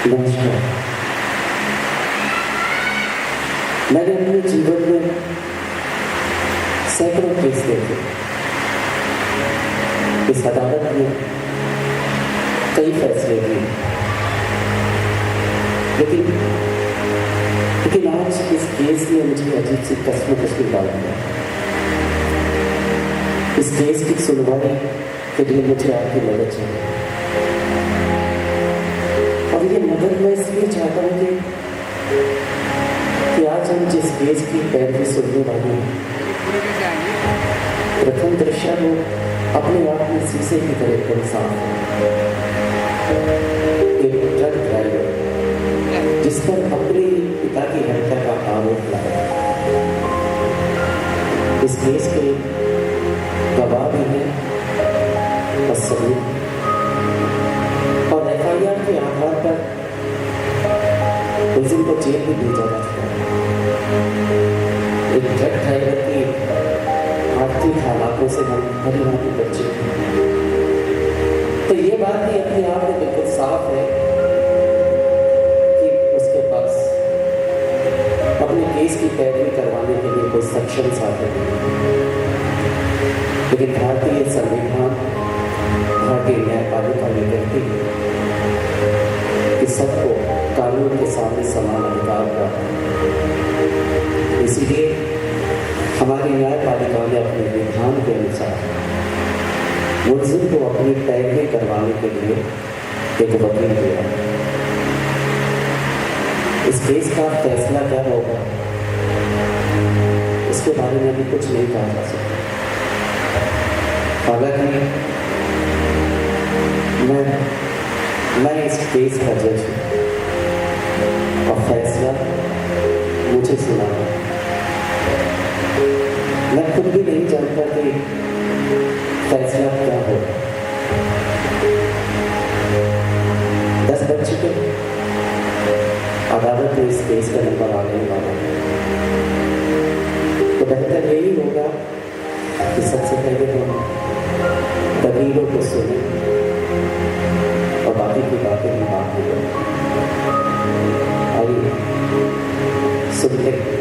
नमस्कार। मैंने अपने जीवन में सैकड़ों केस देखे। इस अदालत में कई फैसले हुए, लेकिन आज इस केस ने मुझे अजीब सी कश्मकश में डाल दिया। इस केस की सुनवाई के लिए मुझे आपकी मदद चाहिए, और ये मदद मैं इसलिए चाहता हूँ कि आज हम जिस केस की पैरवी सुनने वाले हैं, प्रथम दृश्य वो अपने आप में शीशे की तरह एकदम साफ है। एक ट्रक ड्राइवर जिस पर अपने पिता की हत्या का आरोप लगा। इस केस के गवाह भी हैं और सबूत, और एफआईआर के आधार पर मुलजिम को जेल में भेजा जा चुका है। एक ट्रक ड्राइवर की आर्थिक हालातों से हम भली भांति परिचित हैं, तो ये बात भी अपने आप में बिल्कुल साफ है कि उसके पास अपने केस की पैरवी करवाने के लिए कोई सक्षम साधन नहीं। लेकिन भारतीय संविधान, भारतीय न्यायपालिका ये कहती है कि सबको कानून के सामने समान अधिकार प्राप्त है। इसीलिए हमारी न्यायपालिका ने अपने विधान के अनुसार मुलजिम को अपनी पैरवी करवाने के लिए एक वकील दिया। इस केस का फैसला क्या होगा, इसके बारे में अभी कुछ नहीं कहा जा सकता। हालांकि मैं इस केस का जज हूँ और फैसला मुझे सुनाना। मैं खुद भी नहीं जानता कि फैसला क्या होगा। 10 बज चुके, अदालत में इस केस का नंबर आने वाला है, तो बेहतर यही होगा कि सबसे पहले हम दलीलों को सुने और बाकी की बातें हम बात नहीं करें। आइए सुनते हैं।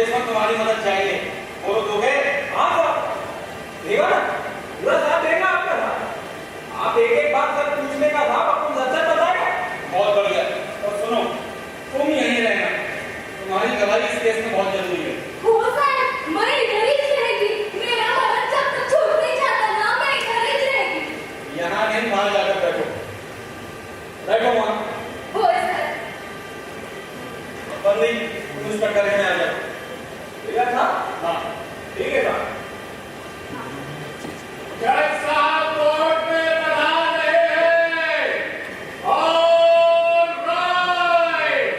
मुझे इस वक्त तुम्हारी मदद चाहिए। बोलो दोगे? हाँ साहब, देगा ना, पूरा साथ देगा आपका साहब। आप एक एक बात सर पूछने का था, आपको सच सच बताएगा। बहुत बढ़िया। और सुनो, तुम यहीं रहना, तुम्हारी गवाही इस केस में बहुत जरूरी है। हो सर, मैं इधर ही रहेगी। मेरा वाला जब तक छूट नहीं जाता ना, मैं इधर ही रहेगी। यहाँ नहीं, वहां जाकर बैठो, बैठो वहां। हो सर। बंदी, तुम इस चक्कर में आ जाओ। ठीक है साहब? हाँ, ठीक है साहब। जज साहब कोर्ट में पधार रहे हैं। All right.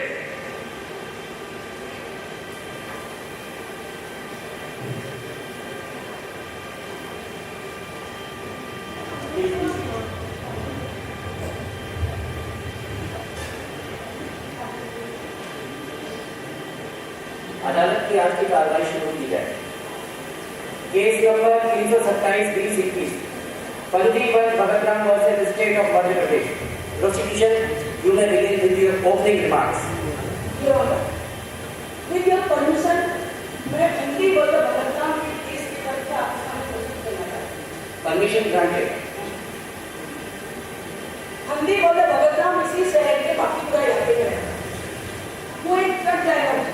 अदालत की आज की कार्रवाई शुरू की जाए। केस नंबर 327-2021 फंदी वन Bhagatram versus state of Madhya Pradesh. Prosecution, you may begin with your opening remarks. Your Honor, with your permission, मैं फंदी वन भगतराम के केस की चर्चा आपके सामने प्रस्तुत करना चाहता हूँ। Permission granted. फंदी वन भगतराम इसी शहर के बाकीपुरा इलाके में रहता है। वो एक ट्रक ड्राइवर है।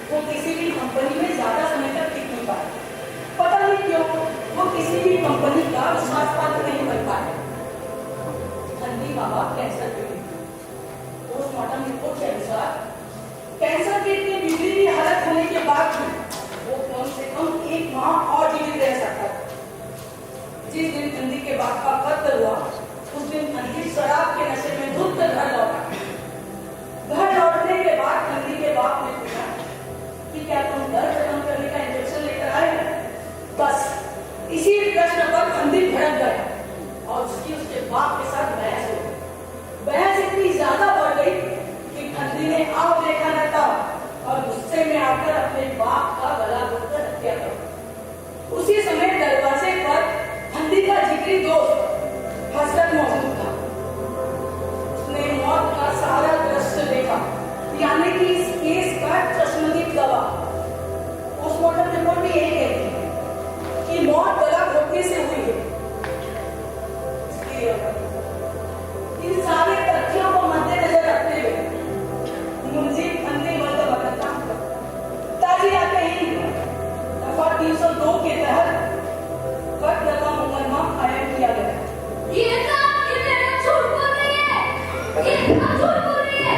वो किसी भी कंपनी में ज्यादा समय तक टिक नहीं पाया। पता नहीं क्यों वो किसी भी कंपनी का विश्वास पात्र नहीं बन पाया। फंदी बाबा कैंसर पीड़ित। पोस्टमार्टम रिपोर्ट के अनुसार कैंसर के इतनी बिगड़ी हुई हालत होने के बाद भी वो कम से कम 1 माह और जीवित रह सकता था। जिस दिन फंदी के बाप का कत्ल हुआ, उस दिन फंदी शराब के नशे में धुत कर घर लौटा। घर लौटने के बाद फंदी के बाप ने पूछा कि क्या तुम दर्द खत्म करने का इंजेक्शन लेकर आए हो? बस इसी प्रश्न पर फंदी भड़क गया और उसके बाप के साथ बहस हो गई। बहस इतनी ज्यादा बढ़ गई कि फंदी ने आव देखा न था और गुस्से में आकर अपने बाप का गला घोटकर हत्या कर। उसी समय दरवाजे पर फंदी का जिगरी दोस्त हसरत मौजूद था। उसने मौत का सारा दृश्य देखा, यानी कि इस केस का चश्मदीद गवाह। पोस्टमार्टम रिपोर्ट में यही कहती है कि मौत गला घोटने से हुई है। इन सारे तथ्यों को मद्देनजर रखते हुए मुंशी फंदी वन भगतराम को ताज़िया दफा 302 के तहत कत्ल का मुकदमा कायम किया गया। ये साहब कितने लोग झूठ बोल रही है। ये सब झूठ बोल रही है।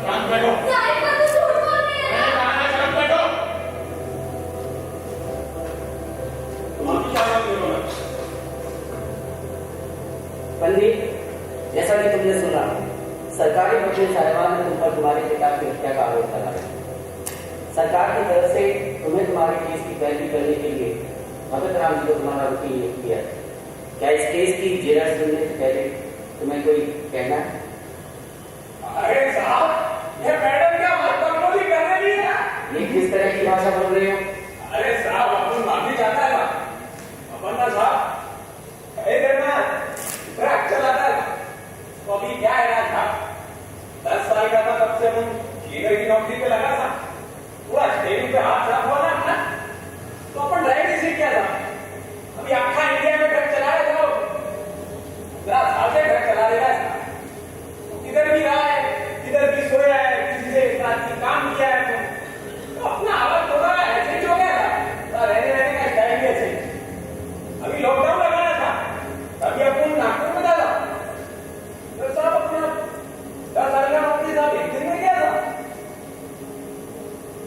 शांत बैठो। सारी बात तो झूठ बोल रही है। मैंने कहा ना, शांत बैठो। तुम क्या बात कर रहे हो? फंदी, जैसा कि तुमने सुना, सरकारी पक्ष में साहिवान ने तुम पर तुम्हारे पिता की हत्या का आरोप लगाया। सरकार की तरफ से तुम्हें तुम्हारे केस की पैरवी करने के लिए भगतराम जी को तुम्हारा वकील नियुक्त किया। क्या इस केस की जेरा सुनने से पहले तुम्हें कोई कहना है? अरे साहब, ये मैडम क्या बदतमीजी कर रही है? ये किस तरह की भाषा बोल रहे हो? अरे साहब, अपन माफी चाहता है ना, अपन ना साहब ट्रक चलाता है। तो अभी क्या है ना था, 10 साल का था तब से हम लीडर की नौकरी पे लगा था। पूरा स्टेरिंग पे हाथ साफ हुआ ना, तो अपन ड्राइविंग सीख गया था। अभी आखा इंडिया में ट्रक चलाया था, 10 साल से ट्रक चला रहा है। किधर भी रहा है, किधर भी सोया है, किसी से काम किया है, तो अपना हालत थोड़ा ऐसे ही हो गया था। रहने रहने का स्टाइल भी ऐसे। अभी लॉकडाउन लगाना था, अभी अपन नागपुर में डाला। तो साहब अपना 10 साल का नौकरी साहब 1 दिन में गया था।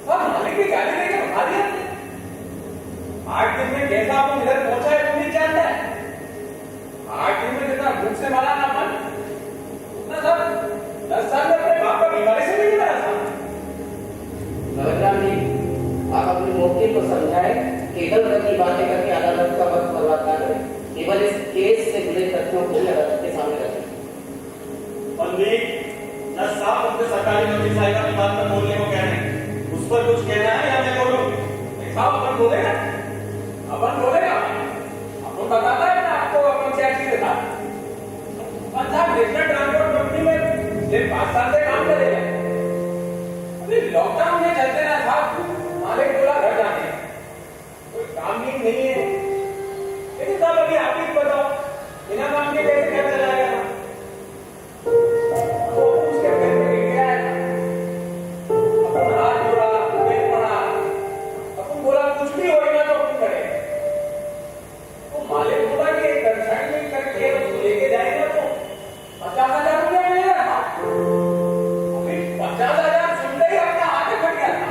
साहब मालिक की गाड़ी लेके उठा दिया। 8 दिन में कैसा अपन इधर पहुंचा है तुम नहीं जानता है। 8 दिन में जितना भूख से मारा ना मन, उतना सब 10 साल में अपने बाप का बीमारी से नहीं मरा था। भगतराम जी, आप अपने मौके को समझाए, केवल रखी बातें करके अदालत का वक्त बर्बाद ना करें। केवल इस केस से जुड़े तथ्यों को अदालत के सामने रखें। बंदी, जज साहब अपने सरकारी नौकरी साहिबा की बात पर बोलने को कह रहे हैं। उस पर कुछ कहना है या मैं बोलूं? साहब अपन बोलेगा, अपन बोलेगा, अपन बताता है ना आपको अपन क्या चीज था। अपन साहब नेशनल ट्रांसपोर्ट कंपनी में 5 साल से काम कर रहे हैं। फिर लॉकडाउन में चलते ना साहब, मालिक बोला घर जाने, कोई काम भी नहीं है। लेकिन साहब अभी आप ही बताओ, बिना काम के कैसे घर चलाएगा? तो उसके घर में गया है, अपन हाथ जोड़ा, पेट पड़ा, अपन बोला कुछ भी होएगा तो अपन करें। तो मालिक बोला कि कंसाइनमेंट करके उसको लेके जाएगा तो 50,000 रुपया मिलेगा। अभी 50,000 सुनते ही अपना हाथ फट गया था।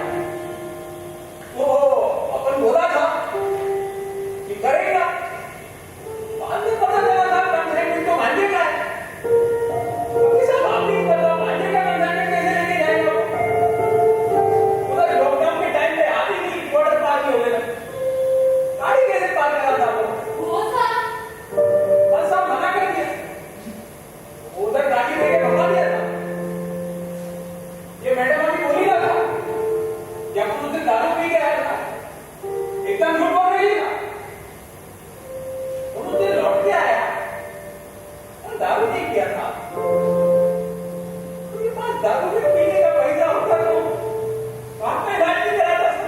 तो अपन बोला था कि करेगा, बाद में पता चला था कंसाइनमेंट तो मांझे का है। अभी सब आप ही पता मांझे का कंसाइनमेंट कैसे लेके जाएगा? उधर लॉकडाउन के टाइम पे आदमी नहीं बॉर्डर पार ही हो गए, गाड़ी कैसे पार करा था वो? बस सब मना कर दिया, उधर गाड़ी लेके भगा दिया था। ये मैडम अभी बोली ना था, जब उस दिन दारू पी के आया था, एकदम झूठ बोल रही था। उस दिन लौट के आया और दारू नहीं किया था। उनके पास दारू के पीने का पैसा होता तो बाप का इलाज नहीं कराता था।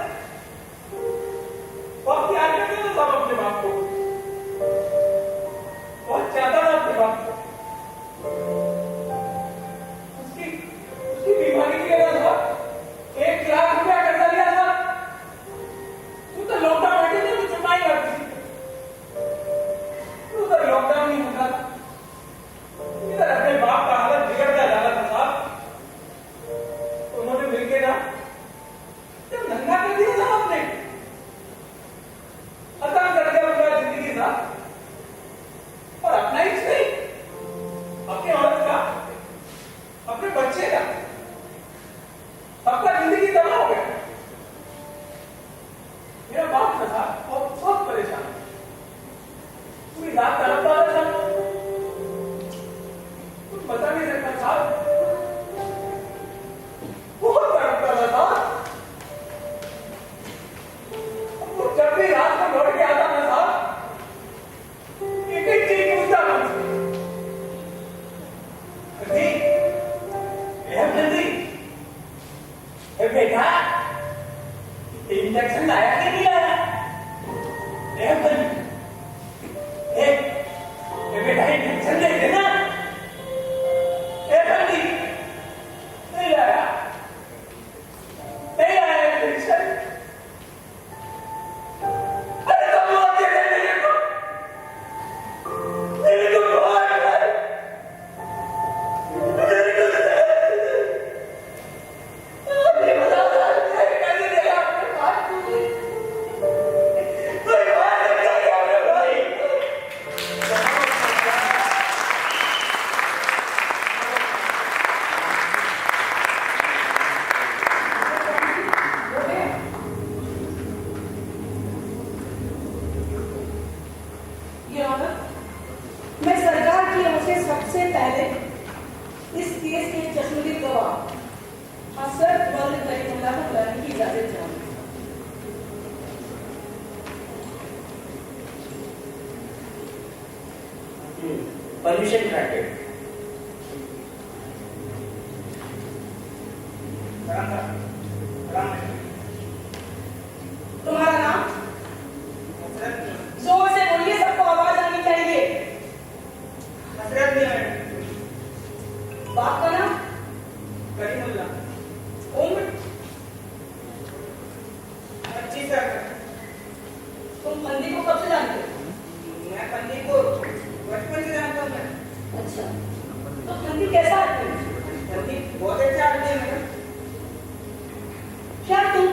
बहुत प्यार करते थे सब अपने बाप को, बहुत चाहता था अपने बाप को। उसकी बीमारी के लिए था 1 लाख रुपया कर्जा लिया था। तू तो लॉकडाउन बैठे थे, तो चुकाई करती थी। उधर लॉकडाउन नहीं होता, इधर अपने बाप का हालत बिगड़ता जा रहा था साहब। उन्होंने मिलके ना जब नंगा कर दिया था अपने, खत्म कर दिया उनका जिंदगी साहब। और अपना ही नहीं, अपने औरत का, अपने बच्चे का, सबका जिंदगी तबाह हो गया। मेरा बाप था साहब, बहुत परेशान, पूरी रात तड़पता था, कुछ बता नहीं सकता साहब, बहुत तड़पता था साहब। तो जब भी रात को लौट के आता था साहब, एक ही चीज पूछता था मुझसे, बेटा इंजेक्शन लाया कि नहीं लाया? बेटा इंजेक्शन ले देना। नहीं लाया, नहीं लाया इंजेक्शन। अरे तुम लोग मेरे को ये ऑनर, मैं सरकार की ओर से सबसे पहले इस केस के चश्मदीद गवाह असद वल्द करीमुल्लाह को बुलाने की इजाजत चाहूंगी। Permission granted. तुम्हारा नाम? जोर से बोलिए, सबको आवाज आनी चाहिए। बाप का नाम? उम्र? 25 साल। तुम फंदी को कब से जानते हो? मैं फंदी को बचपन से जानता हूँ। अच्छा, तो फंदी कैसा आदमी है? फंदी बहुत अच्छा आदमी है मैडम। क्या तुम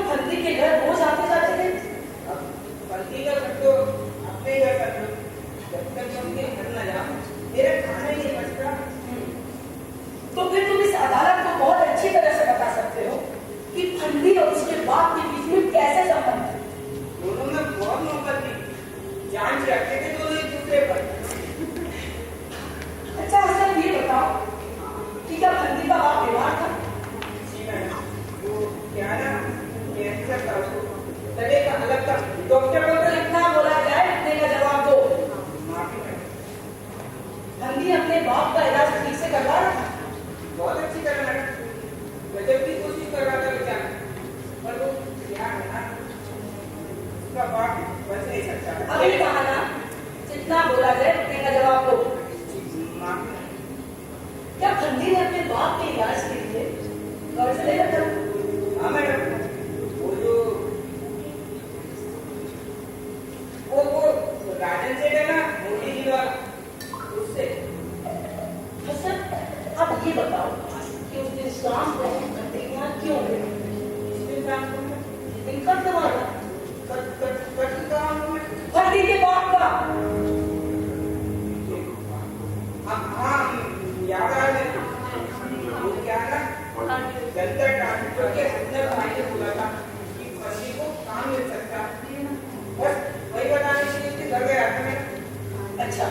क्योंकि उसने भाई ने बोला था कि फंसी को काम मिल सकता है। बस वही बताने के लिए उसके घर गया था मैं। अच्छा,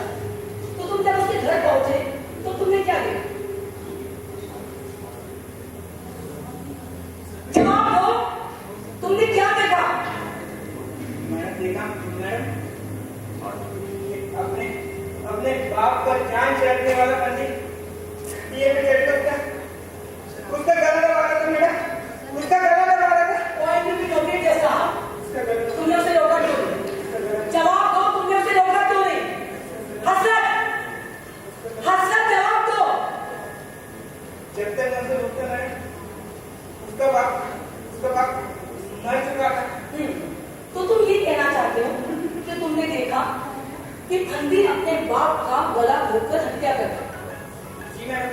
तो तुम जब उसके घर पहुंचे तो तुमने क्या देखा? जवाब दो, तुमने क्या देखा? मैंने देखा मैडम अपने अपने बाप पर जान चढ़ने वाला बंदी ये पे चढ़ सकता उसका गला दबा रहा था मैडम, उसका गला दबा रहा था। पॉइंट भी नोटेड जैसा उसका गला तुमने उसे रोका क्यों नहीं? जवाब दो, तुमने उसे रोका क्यों नहीं? हसरत, हसरत जवाब दो। जब तक मैं उसे रोकता नहीं उसका बाप मर चुका था। तो तुम ये कहना चाहते हो कि तुमने देखा कि फंदी अपने बाप का गला घोटकर हत्या करता? जी मैडम।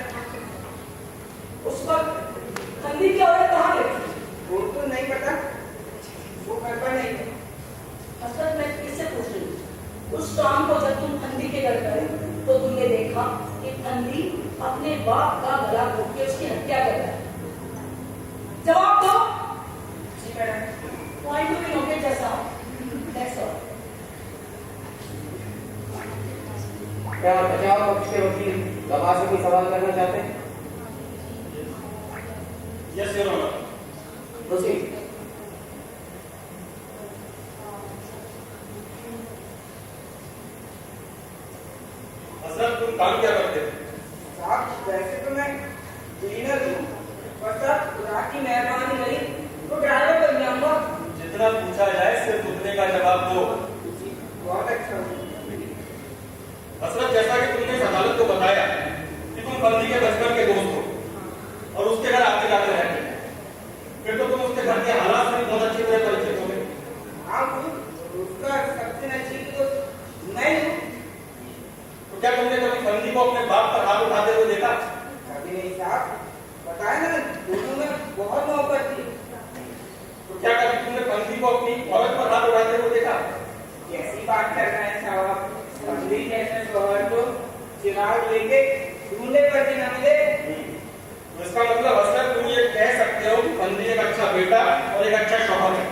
उस वक्त फंदी की औरत कहाँ गई? वो तो नहीं पता, वो घर पर नहीं थी। हसरत, मैं किससे पूछ रही हूँ? उस शाम को जब तुम फंदी के घर गए तो तुमने देखा कि फंदी अपने बाप का गला घोट के उसकी हत्या कर रहा है। जवाब दो। जी madam. Point to be noted जैसा। That's all. क्या बचाव पक्ष के वकील गवाह से कोई सवाल करना चाहते हैं? Yes your honour. प्रोसीड। हजरत तुम काम क्या करते थे? साहब वैसे तो मैं क्लीनर हूँ, पर साहब खुदा की मेहरबानी रही तो ड्राइवर बन जाऊंगा। जितना पूछा जाए सिर्फ उतने का जवाब दो। बहुत अच्छा हुआ। हजरत जैसा कि तुमने इस अदालत को बताया कि तुम फंदी के बचपन के दोस्त हो और उसके घर आते जाते रहते, फिर तो तुम उसके घर के हालात से बहुत अच्छी तरह परिचित हो गए। हाँ उसका सबसे नजदीक तो मैं हूँ। तो क्या तुमने कभी फंदी को अपने बाप पर हाथ उठाते हुए देखा? कभी नहीं साहब, बताया ना दोनों में बहुत मोहब्बत थी। तो क्या कभी तुमने फंदी को अपनी औरत पर हाथ उठाते हुए देखा? कैसी बात कर रहे हैं साहब, फंदी जैसे शोहर को चिराग लेके ढूंढे पर भी ना मिले। तो इसका मतलब हजरत तुम ये कह सकते हो कि फंदी एक अच्छा बेटा और एक अच्छा शौहर है।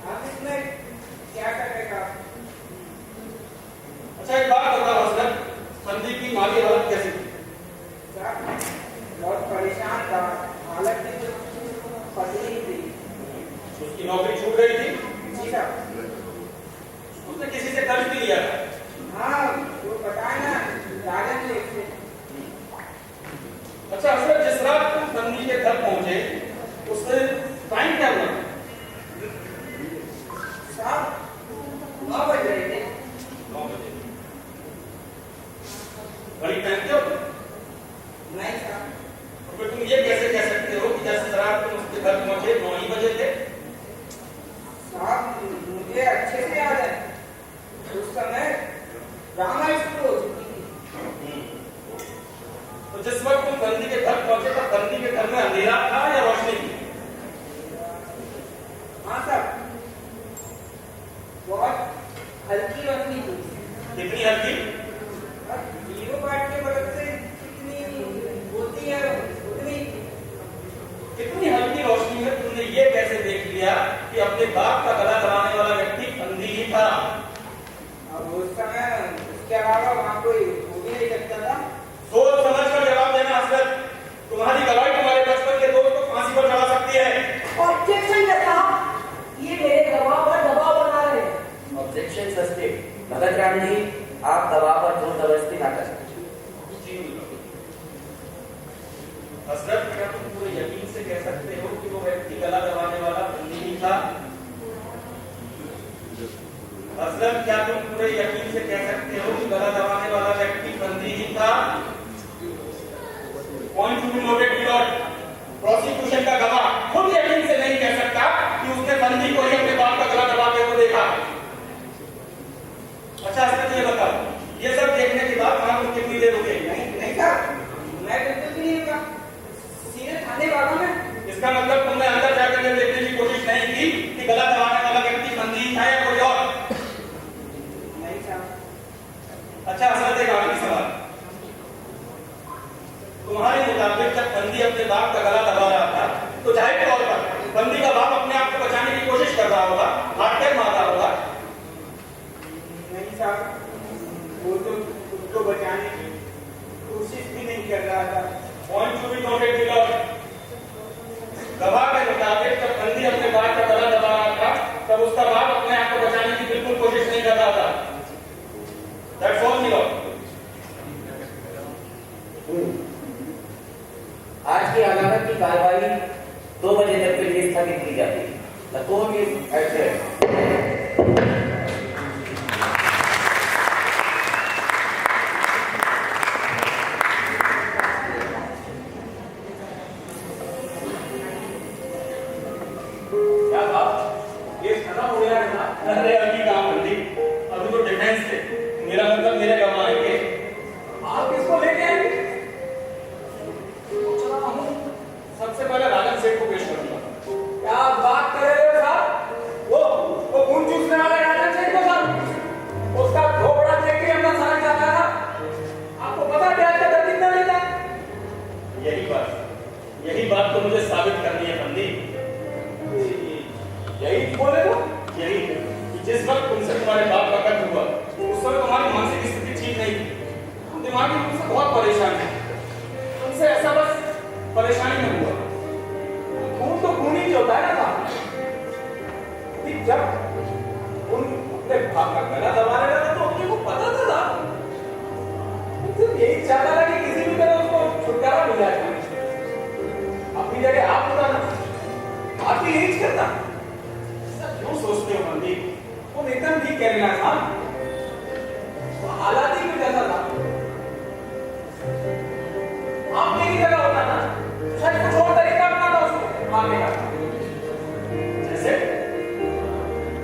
आप इसमें क्या कर रहे हैं? अच्छा एक बात बताओ हजरत, फंदी की माली हालत कैसी थी? साहब बहुत परेशान था, हालत में तो पतली थी। उसकी नौकरी छूट गई थी, जी साहब। उसने किसी से कर्ज भी लिया था। हाँ वो बताया ना राजन से। अच्छा हजरत जिस रात तुम फंदी के घर पहुंचे उससे टाइम क्या हुआ? साहब 9 बज रहे थे। 9 बजे। घड़ी पहनते हो? नहीं साहब। तो फिर तुम ये कैसे कह सकते हो कि जैसे रात तुम उसके घर पहुंचे 9 ही बजे थे? साहब मुझे अच्छे से याद है उस समय रामायण शुरू हो चुकी थी। तो जिस वक्त तुम फंदी के घर पहुंचे तब फंदी के घर में अंधेरा था या रोशनी थी? हाँ साहब बहुत हल्की रोशनी थी। कितनी हल्की? जीरो बाट के मदद से कितनी होती है उतनी। कितनी हल्की रोशनी में तुमने ये कैसे देख लिया कि अपने बाप का गला दबाने वाला व्यक्ति फंदी ही था? अब उस समय उसके अलावा वहाँ कोई हो भी नहीं सकता था। सोच समझ कर जवाब देना हजरत। तुम्हारी गवाही तुम्हारे बचपन के दोस्त को फांसी पर चढ़ा सकती है। ऑब्जेक्शन जैसा, ये मेरे गवाह पर दबाव बना रहे हैं। Objection sustain. भगत राम जी, आप दबाव पर जोर जबरदस्ती ना करें। हजरत क्या तुम पूरे यकीन से कह सकते हो कि वो व्यक्ति गला दबाने वाला फंदी ही था? हजरत क्या तुम पूरे यकीन से कह सकते हो कि गला दबाने वाला व्यक्ति फंदी ही था? Point to be noted Lord, prosecution का गवाह खुद यकीन से नहीं कह सकता कि उसने फंदी को ही अपने बाप का गला दबाते हुए देखा। अच्छा हजरत ये बताओ, ये सब देखने के बाद वहां तुम कितनी देर रुके? नहीं साहब मैं बिल्कुल भी नहीं रुका, सीधे थाने भागा मैं। इसका मतलब तुमने अंदर जाकर ये देखने की कोशिश नहीं की कि गला दबाने वाला व्यक्ति फंदी था या कोई और? नहीं साहब। अच्छा हजरत एक आखिरी सवाल, तुम्हारे मुताबिक जब फंदी अपने बाप का गला दबा रहा था तो जाहिर बंदी का बाप अपने आप को बचाने की कोशिश कर रहा होगा, हाथ पैर मार रहा होगा। नहीं साहब, वो तो खुद को बचाने की कोशिश भी नहीं कर रहा था। Point to be noted below. गवाह के मुताबिक जब बंदी अपने बाप का गला दबा रहा था, तब उसका बाप अपने आप को बचाने की बिल्कुल कोशिश नहीं कर रहा था। That's all below. आज की अदालत की कार्रवाई 2 बजे तक के लिए स्थगित की जाती है। The court is adjourned। क्या बात? केस खत्म हो गया है ना? अरे अभी कहाँ बंदी? अभी तो डिफेंस है। मेरा मतलब मेरे गवाह आएंगे। आप किसको लेके आएंगे? सोच रहा हूँ सबसे पहले राजन सेठ को पेश करूंगा। क्या बात कर रहे हो साहब? वो खून चूसने वाला राजन सेठ को साहब, उसका घोड़ा देख के अपना सारा जाता था। आपको पता ब्याज का दर कितना लेता है? यही बात तो मुझे साबित करनी है बंदी। यही बोले तो यही कि जिस वक्त तुमसे तुम्हारे बाप का कत्ल हुआ, उस समय तुम्हारी मानसिक स्थिति ठीक नहीं थी। तुम दिमागी रूप से बहुत परेशान थे। तुमसे ऐसा बस परेशानी में हुआ। खून तो खून ही होता है ना साहब। कि जब उन अपने बाप का गला दबाने लगा तो अपने को पता था साहब। सिर्फ यही चाहता था कि किसी भी तरह उसको छुटकारा मिल जाए। अपनी जगह आप होता ना, आप भी यही करता। क्यों सोचते हो बंदी? वो एकदम ठीक कह रहे हैं साहब। वो हालात ही कुछ ऐसा था। आप मेरी जगह होता ना, शायद कुछ और तरीका अपनाता उसको मारने का। जैसे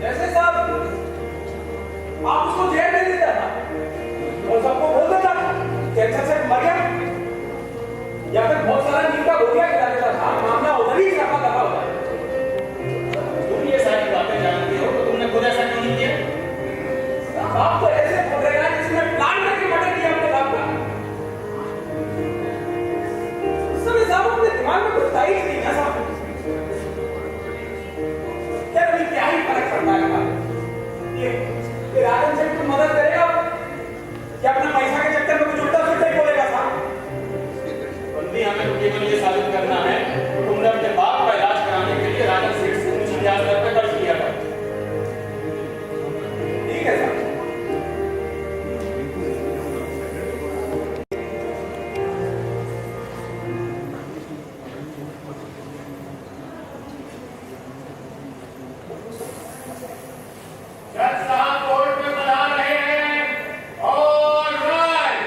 जैसे साहब आप उसको जेल दे देता था और सबको बोल देता कैंसर से मर गया, या फिर बहुत सारा नींद का गोलियां खिला देता था। मामला उधर ही रखा दफा होता है। तुम ये सारी बातें जानते हो तो तुमने खुद ऐसा क्यों नहीं किया? आप तो ऐसे बोल रहे हैं जिसमें प्लान करके मर्डर किया अपने बाप का। उस समय साहब अपने दिमाग में कुछ था ही नहीं ना साहब। क्या अभी क्या ही फर्क पड़ता है साहब? ये राजन सेठ को मदद करेगा क्या अपना पैसा के चक्कर में कुछ उल्टा सुल्टा ही बोलेगा साहब? बंदी हमें तो केवल ये साबित करना है कि तुमने अपने बाप का इलाज कराने के लिए राजन सेठ से ऊंची ब्याज दर पर कर्ज लिया था। ठीक है साहब। जज साहब कोर्ट में बुला रहे हैं। All right.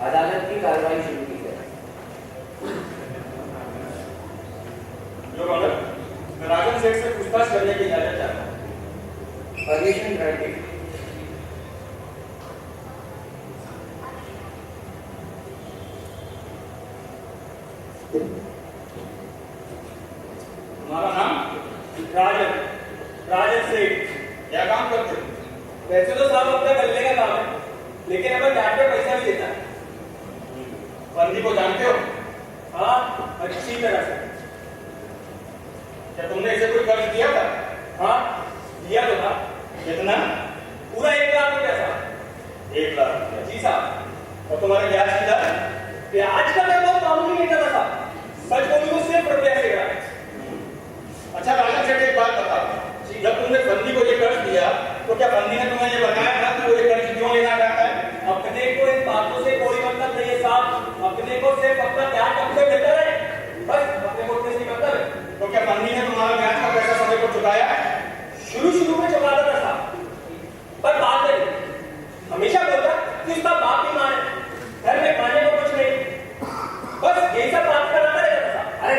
अदालत की कार्रवाई शुरू की जाए। योर ऑनर, मैं राजन सेठ से पूछताछ करने की इजाजत चाहता हूँ। Permission granted. तुम्हारा नाम? राजन सेठ। क्या काम करते हो? वैसे तो साहब अपने गले का काम है, लेकिन अगर जान पे पैसा भी देता है। बंदी को जानते हो? हाँ, अच्छी तरह से। क्या तुमने इसे कोई कर्ज दिया था? हाँ, दिया तो था। कितना? पूरा 1 लाख रुपया साहब। 1 लाख रुपया। जी साहब। और तुम्हारे ब्याज की दर? ब्याज का मैं बहुत मामूली नहीं था साहब। सच बोलूं तो सिर्फ रुपया से गिरा। अच्छा राजन सेठ, एक बात बताओ, जब तुमने बंदी को ये कर्ज दिया तो क्या बंदी ने तुम्हें ये बताया था कि वो ये कर्ज क्यों लेना चाहता है? अपने को इन बातों से कोई मतलब नहीं है साहब। अपने को सिर्फ अपना प्यार कब से मिलता है, बस अपने को उतने से मतलब है। तो क्या बंदी ने तुम्हारा ब्याज का पैसा समय को चुकाया? शुरू में चुका देता साहब, पर बाद में हमेशा बोलता कि उसका बाप बीमार है, घर में खाने को कुछ नहीं, बस यही सब बात करता रहता था। अरे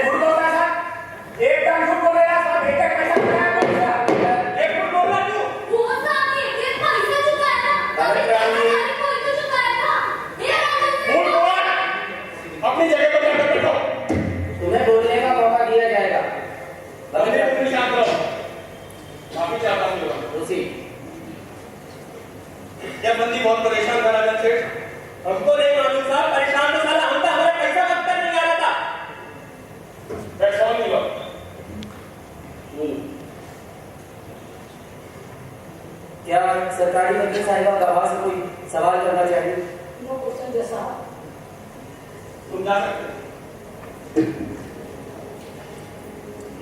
That's all you got. क्या सरकारी वकील साहिबा गवाह से कोई सवाल करना चाहिए? नो क्वेश्चन जैसा तुम जा सकते हो।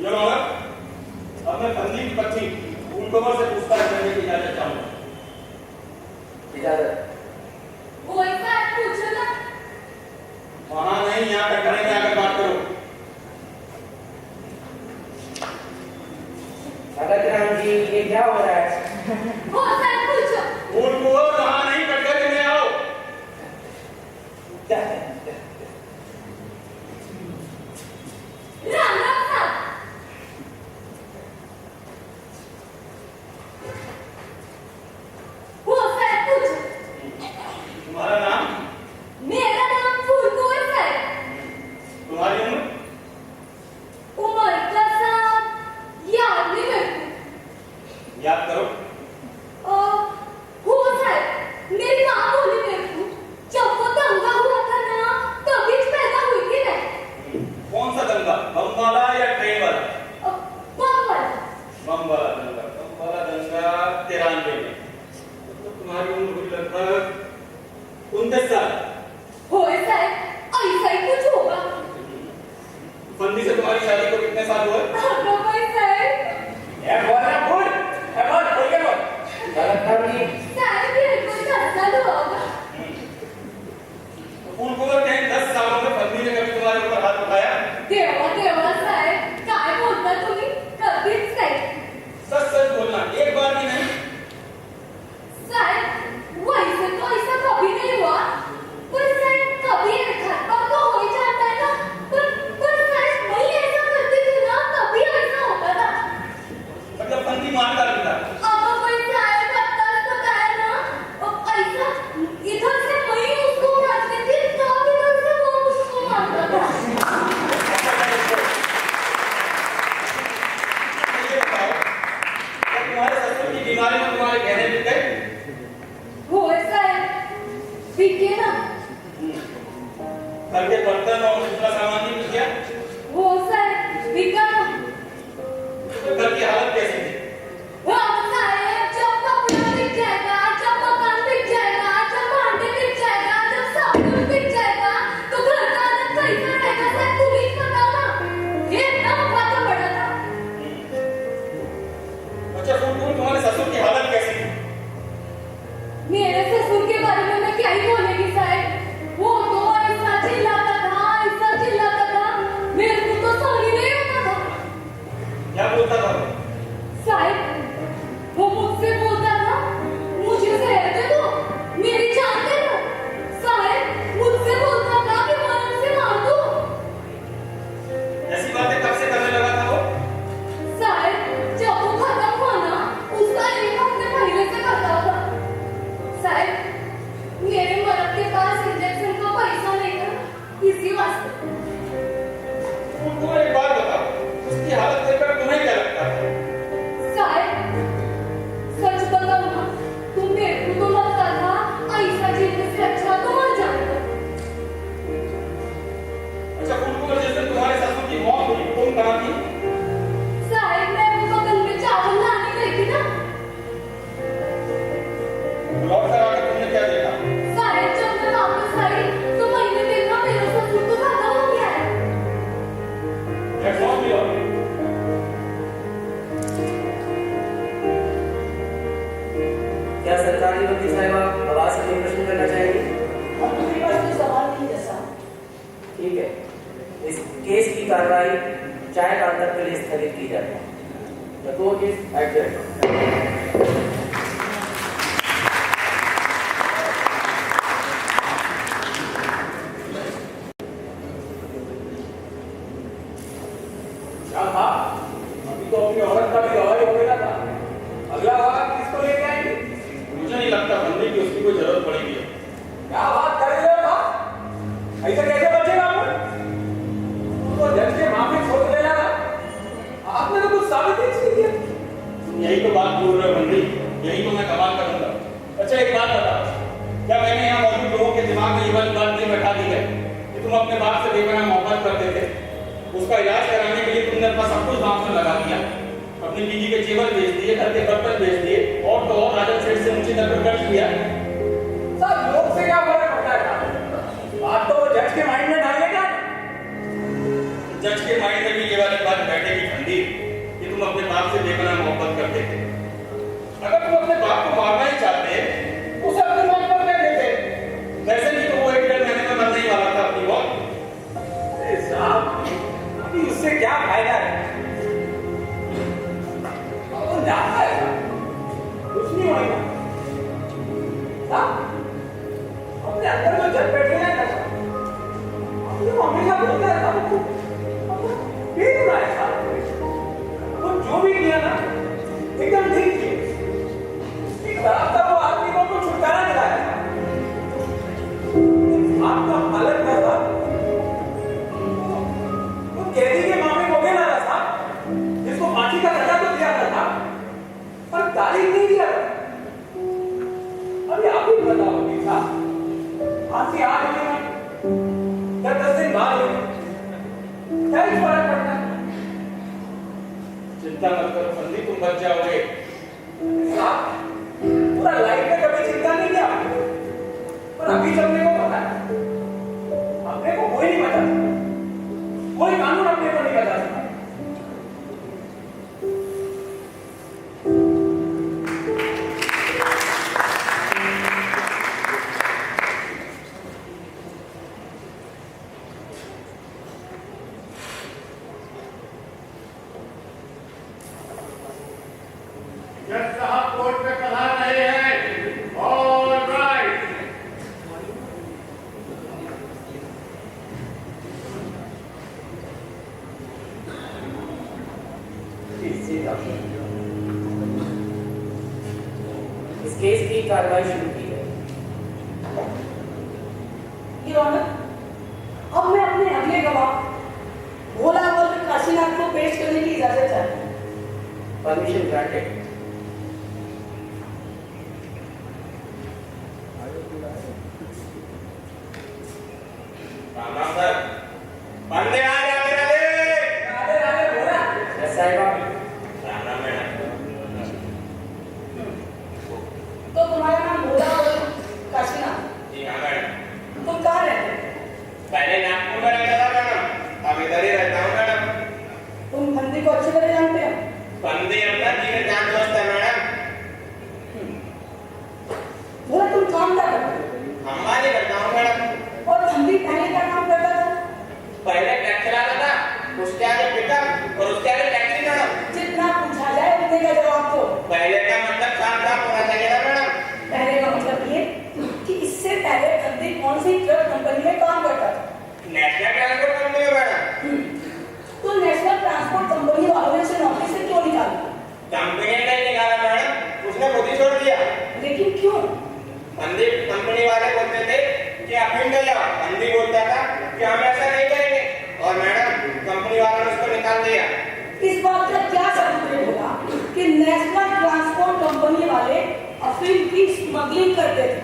Your Honor, अब मैं फंदी की पत्नी फूलकमल से पूछताछ करने की इजाजत चाहूंगा। इजाजत। वो ऐसा है, पूछो ना। वहां नहीं, यहाँ कटघरे में आकर बात करो। अगर जी ये क्या हो रहा है? वो ऐसा है, पूछो। फूलकमल वहां नहीं, कटघरे में आओ। राम राम साहब। वो ऐसा है, पूछो। तुम्हारा नाम? मेरा नाम फूलकोर है। तुम्हारी उम्र? उम्र का साहब याद नहीं मेरे को। याद करो। हो साहब, मेरी माँ बोली मेरे को, जब वो दंगा हुआ था ना, तभी पैदा हुई थी मैं। कौन सा दंगा? बम वाला या ट्रेन वाला? बम वाला। बम वाला दंगा। बम वाला दंगा 93 में। तो तुम्हारी उम्र हुई लगभग 29 साल। हो साहब, ऐसा ही कुछ होगा। फंदी से तुम्हारी शादी को कितने साल हुए? आपका भाई साहब। ए बोल ना बोल। ए बोल, बोल के बोल। कलेक्टर जी साहब मेरे को 10 साल हुआ होगा। तो फूलकोर के 10 सालों में फंदी ने कभी तुम्हारे ऊपर हाथ उठाया? देवा देवा साहब, काय बोलता तुम्ही? कधीच नाही। सच सच बोलना, एक बार भी नहीं। साहब, वैसे तो ऐसा कभी नहीं हुआ, पर साहब कभी एखाद बार तो हो ही जाता है ना। पर साहब मैं ऐसा करती थी ना, तभी ऐसा होता था। मतलब फंदी मार डालता। अब कोई साहब बताया ना, ऐसा इधर से मैं उसको मारती थी, तब इधर से वो उसको मारता था। ये बताओ, क्या तुम्हारे ससुर की बीमारी में तुम्हारे गहने बिक गए? हो साहब, बिके ना। घर के बर्तन और दूसरा सामान नहीं बिक गया? हो साहब, बिका ना। तो घर की हालत कैसी थी? हम साहब, जब कपड़ा बिक जाएगा, जब मकान बिक जाएगा, जब भांडे बिक जाएगा, जब साबुन बिक जाएगा, तो घर का हालत कैसा रहेगा साहब, तुम ही बताओ ना। ये एकदम फाका पड़ा था। अच्छा फूलकोर, तुम्हारे ससुर की हालत कैसी थी? मेरे ससुर के बारे में मैं क्या ही बोलेगी साहब। वो तो ऐसा चिल्लाता था, मेरे को तो समझ ही नहीं होता था। क्या बोलता था वो? साहब, वो मुझसे बोलता था, मुझे जहर दे दो, मेरी जान दे दो। साहब, मुझसे बोलता था कि मैं उसे मार दूं। ऐसी बातें कब से करने लगा था वो? साहब, जब वो खत्म हुआ ना, उसका 1 हफ्ते पहले से करता था। साहब, मेरे मर्द के पास इंजेक्शन का पैसा नहीं था, इसी वास्ते। फूलकोर, एक बात बताओ, उसकी हालत देखकर तुम्हें क्या लगता है? साहब, सच बताओ ना, तुम मेरे को तो लगता था ऐसा जीने से अच्छा तो मर जाना। अच्छा फूलकोर, जैसे तुम्हारे ससुर की मौत हुई, तुम कहाँ थी? साहब, मैं वो बगल में चावल लाने गई थी ना। लौट कर आकर तुमने क्या देखा? साहब, जब मैं वापस आई तो मैंने देखा मेरा ससुर तो खत्म हो गया है। That's all you are. क्या सरकारी वकील साहिबा गवाह से कोई प्रश्न करना चाहिए? और मेरे पास कोई सवाल नहीं जैसा। ठीक है, इस केस की कार्रवाई चाय काउंटर के लिए स्थगित की जाती है। The court is adjourned. क्या था? अभी तो अपनी औरत का भी गवाही हो गया था। अगला गवाह किसको लेके आएंगे? मुझे नहीं लगता फंदी की उसकी कोई जरूरत पड़ेगी। क्या बात कर रहे हो आप? ऐसे कैसे बचेगा आपको? तो जज के मामले छोड़ देना था। आपने तो कुछ साबित ही नहीं किया। तुम यही तो बात बोल रहे हो फंदी, यही तो मैं कमाल करूंगा। अच्छा एक बात बताओ, क्या मैंने यहाँ मौजूद लोगों के दिमाग में ये वाली बात नहीं बैठा दी है कि तुम अपने बाप से बेपनाह मोहब्बत करते थे? उसका इलाज कराने के लिए तुमने अपना सब कुछ दांव में लगा दिया, अपनी बीवी के जेवर बेच दिए, घर के बर्तन बेच दिए, और तो और राजन सेठ से ऊंची दर पर कर लिया। साहब लोग से क्या फर्क पड़ता है? बात तो वो जज के माइंड में डालेगा। जज के माइंड में भी ये वाली बात बैठेगी फंदी कि तुम अपने बाप से बेपनाह मोहब्बत करते थे। अगर तुम अपने बाप को मारना ही चाहते तो उसे अपनी मौत पर कर देते। वैसे भी तो वो 1-1.5 महीने में मरने ही वाला था अपनी मौत। अरे साहब अभी उससे क्या फायदा है? वो जानता है कुछ नहीं होगा। साहब अपने अंदर जो जज बैठे हैं ना, वो हमेशा बोलता है साहब को ठीक रहा है साहब। वो जो भी किया ना एकदम ठीक किया। एक खराब था वो आदमी को तो छुटकारा दिलाया था। आपका हालत क्या था? वो कैदी के मामले को भी लाया था, जिसको फांसी का सजा तो दिया था पर तारीख नहीं दिया था। अभी आप ही बताओ अभी था फांसी आज हुई ना 10 दिन बाद हुई, क्या ही फर्क पड़ता है? चिंता मत करो फंदी, तुम बच जाओगे। साहब पूरा लाइफ में कभी चिंता नहीं किया, पर अभी चलने को पता है। अपने को कोई नहीं बता, कोई कानून अपने को नहीं बता सकता। जज साहब कोर्ट में पधार रहे हैं। All right. इस केस की कार्रवाई शुरू की है। योर ऑनर, अब मैं अपने अगले गवाह भोला और काशीनाथ को पेश करने की इजाजत चाहती हूँ। Permission granted. Ram Ram sir. बंदे आ जा मेरा ले। राधे राधे बोला। यस साहिबा। राम राम मैडम। तो तुम्हारा नाम भोला और काशीनाथ, जी हाँ मैडम। तुम कहाँ रहते हो? पहले नागपुर में रहता था मैडम, अब इधर ही रहता हूँ मैडम। तुम फंदी को अच्छी तरह जानते हो? फंदी अपना जीवन जान दोस्त है मैडम। भोला तुम काम क्या करते हो? हमारी करता हूँ मैडम। और फंदी पहले क्या काम करता था? पहले टैक्स चलाता था, उसके आगे पिकअप और उसके आगे टैक्सी मैडम। जितना पूछा जाए उतने का जवाब दो। पहले का मतलब साफ होना चाहिए था मैडम। पहले का मतलब ये कि इससे पहले फंदी कौन सी ट्रक कंपनी में काम करता था? नेशनल ट्रांसपोर्ट कंपनी में मैडम। तो नेशनल ट्रांसपोर्ट कंपनी वालों ने उसे नौकरी से क्यों निकाला? कंपनी ने नहीं निकाला मैडम, उसने खुद ही छोड़ दिया। लेकिन क्यों? फंदी कंपनी वाले बोलते थे कि आप फिर ले जाओ, फंदी बोलता था कि हम ऐसा नहीं करेंगे, और मैडम कंपनी वालों ने उसको निकाल दिया। इस बात का क्या सबूत होगा कि नेशनल ट्रांसपोर्ट कंपनी वाले अफीम की स्मगलिंग करते थे?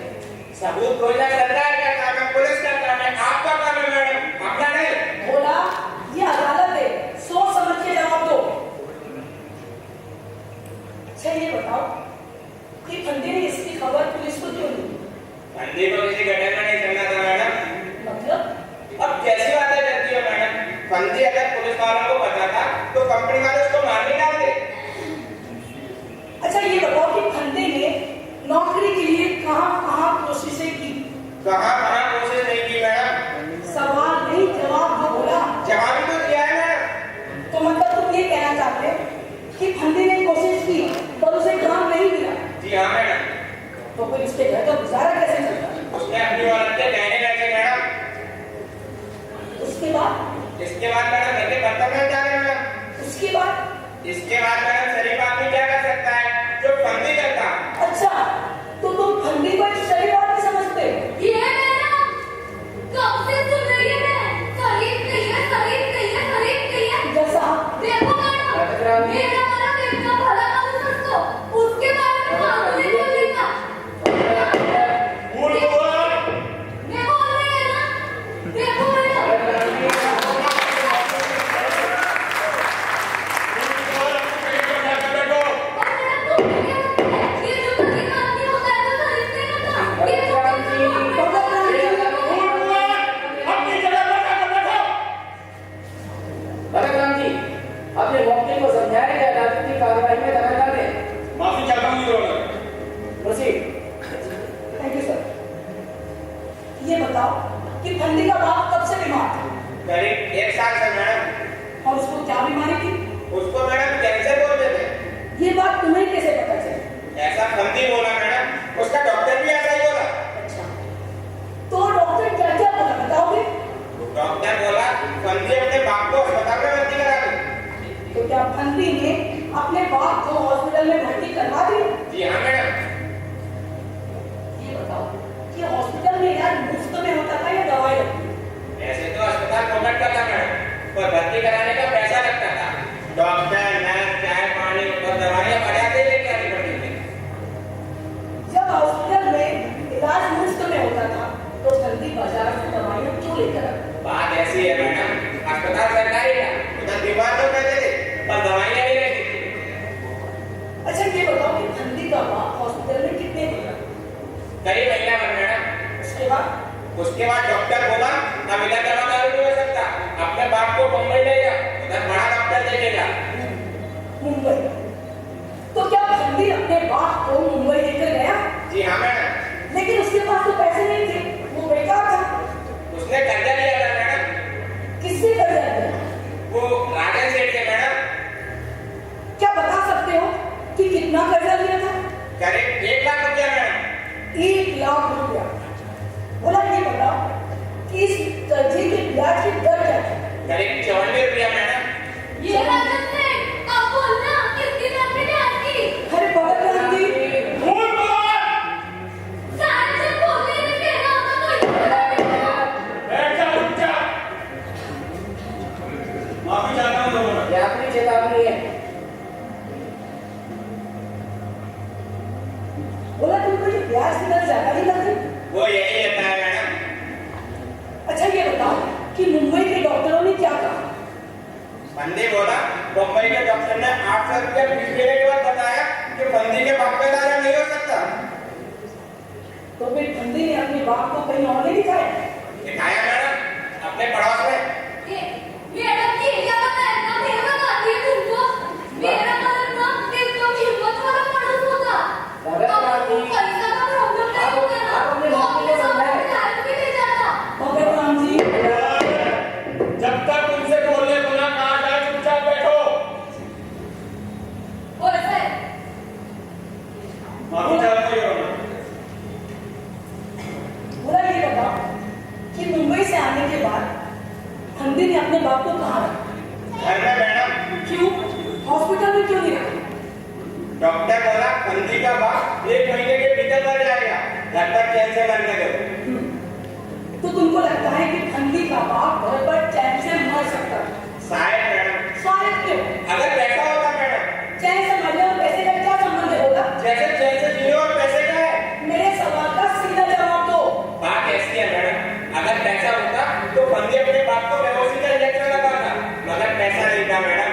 सबूत कोई ना, सरकार का काम है, पुलिस का काम है, आपका काम है मैडम, अपना नहीं। बोला ये अदालत है, सोच समझ के जवाब दो। अच्छा ये बताओ कि फंदी ने इसकी खबर पुलिस को क्यों दी? फंदी को किसी घटना में नहीं करना था मैडम। मतलब अब कैसी बातें करती है मैडम? फंदी अगर पुलिस वालों को पता था तो कंपनी वाले उसको मार नहीं डालते। अच्छा ये बताओ कि फंदी ने नौकरी के लिए कहां-कहां कोशिशें की? कहां कोशिश नहीं की मैडम? सवाल नहीं जवाब दो। बोला जवाब तो दिया है मैडम। तो मतलब तुम ये कहना चाहते हो कि फंदी ने कोशिश की पर उसे काम नहीं मिला? जी हाँ मैडम। तो फिर इसके घर का गुजारा कैसे चलता? उसने अपनी औरत के कहने लगे मैडम। उसके बाद इसके बाद मैडम घर के बर्तन में डाले मैडम। उसके बाद इसके बाद मैडम शरीफ आदमी क्या कर सकता है जो फंदी करता? अच्छा तो तुम फंदी को एक शरीफ आदमी समझते हो? ये मेरा कब से सुन रही है मैं, शरीफ नहीं है, शरीफ नहीं है, शरीफ नहीं है। जैसा देखो मैडम, मेरा वाला देखना भला मालूम उसको, उसके बारे में मालूम नहीं बोलेगा। बोल मैं बोल रही है ना, देखो मैडम। अपने मौके को समझाएं कि अदालत की कार्रवाई में दखल न दें। माफी चाहता हूँ your honour. Proceed. Thank you sir. ये बताओ कि फंदी का बाप कब से बीमार था करीब 1 साल से मैडम। और उसको क्या बीमारी थी? उसको मैडम कैंसर बोलते थे। ये बात तुम्हें कैसे पता चली? ऐसा फंदी बोला मैडम, उसका डॉक्टर भी ऐसा ही बोला। अच्छा, तो डॉक्टर क्या क्या बोला बताओगे? डॉक्टर बोला फंदी अपने बाप को अस्पताल में भर्ती करा दी। तो क्या फंदी ने अपने बाप को हॉस्पिटल में भर्ती करवा दी? जी हाँ मैडम। ये बताओ कि हॉस्पिटल में इलाज मुफ्त में होता था या दवाई लगती? ऐसे तो अस्पताल प्रोवाइड करता मैडम, पर भर्ती कराने का पैसा लगता था। डॉक्टर, नर्स, चाय पानी और दवाइयाँ बजाते लेके आनी पड़ती थी। जब हॉस्पिटल में इलाज मुफ्त में होता था तो फंदी बाजार से दवाइयाँ क्यों लेकर आता? बात ऐसी है मैडम, अस्पताल सरकारी था, उधर बीमार लोग रहते थे, पर दवाइयाँ नहीं रहती थी। अच्छा ये बताओ कि फंदी का बाप हॉस्पिटल में कितने दिन रहा? करीब महीना भर मैडम। उसके बाद डॉक्टर बोला अब इधर दवा दारू नहीं हो सकता, अपने बाप को मुंबई ले जा, उधर बड़ा डॉक्टर देखेगा। मुंबई। तो क्या फंदी अपने बाप को मुंबई लेकर गया? जी हाँ मैडम। लेकिन उसके पास तो पैसे नहीं थे, वो बेकार था। उसने कर्जा लिया था मैडम, किससे कर्जा लिया? वो राजन सेठ से मैडम। क्या बता सकते हो कि कितना कर्जा लिया था? करीब 1 लाख रुपया मैडम। 1 लाख रुपया। बोला ये बताओ कि इस कर्जे के ब्याज की दर क्या थी? करीब 54 रुपया मैडम। ये राजन सेठ, अब बोलना किसकी दर पे ब्याज की? अरे भगत राम जी, सारे जब बोलते हैं कहना होता तो ये बैठ जा, रुक जा। माफी चाहता हूँ दोनों। ये अपनी चेतावनी है। बोला तुमको ये ब्याज की दर ज्यादा नहीं लग रही? वो यही लेता है मैडम। अच्छा ये बताओ कि मुंबई के डॉक्टरों ने क्या कहा? फंदी बोला मुंबई के डॉक्टर ने 800 रुपया फीस देने के बाद बताया कि फंदी के बाप का इलाज नहीं हो सकता। तो फिर फंदी ने अपने बाप को कहीं और नहीं दिखाया? दिखाया मैडम, अपने पड़ोस में। मैडम ये क्या बताया ना, मेरा बताती है तुमको। मेरा मतलब ना एकदम हिम्मत वाला पड़ोस होता। भगत राम जी, पैसा का प्रॉब्लम नहीं होता ना, आप अपने तो मौके को समझाएं। हेल्प भी दे जाता। भगत राम जी, जब तक तुमसे बोलने को ना कहा जाए चुपचाप बैठो। और सर माफी चाहता हूँ योर ऑनर। बोला ये बताओ कि मुंबई से आने के बाद फंदी ने अपने बाप को कहाँ रखा? घर में मैडम। क्यों? हॉस्पिटल में क्यों नहीं रखा? डॉक्टर बोला फंदी का बाप 1 महीने के भीतर मर जाएगा, घर पर चैन से मरने दो। तो तुमको लगता है कि फंदी का बाप घर पर चैन से मर सकता है? शायद मैडम, शायद क्यों? अगर पैसा होता मैडम। चैन से मरने और पैसे का क्या संबंध होगा? जैसे चैन से जीने और पैसे का है। मेरे सवाल का सीधा जवाब दो। बात ऐसी है मैडम, अगर पैसा होता तो फंदी अपने बाप को बेहोशी का इंजेक्शन लगाता, मगर पैसा नहीं था मैडम।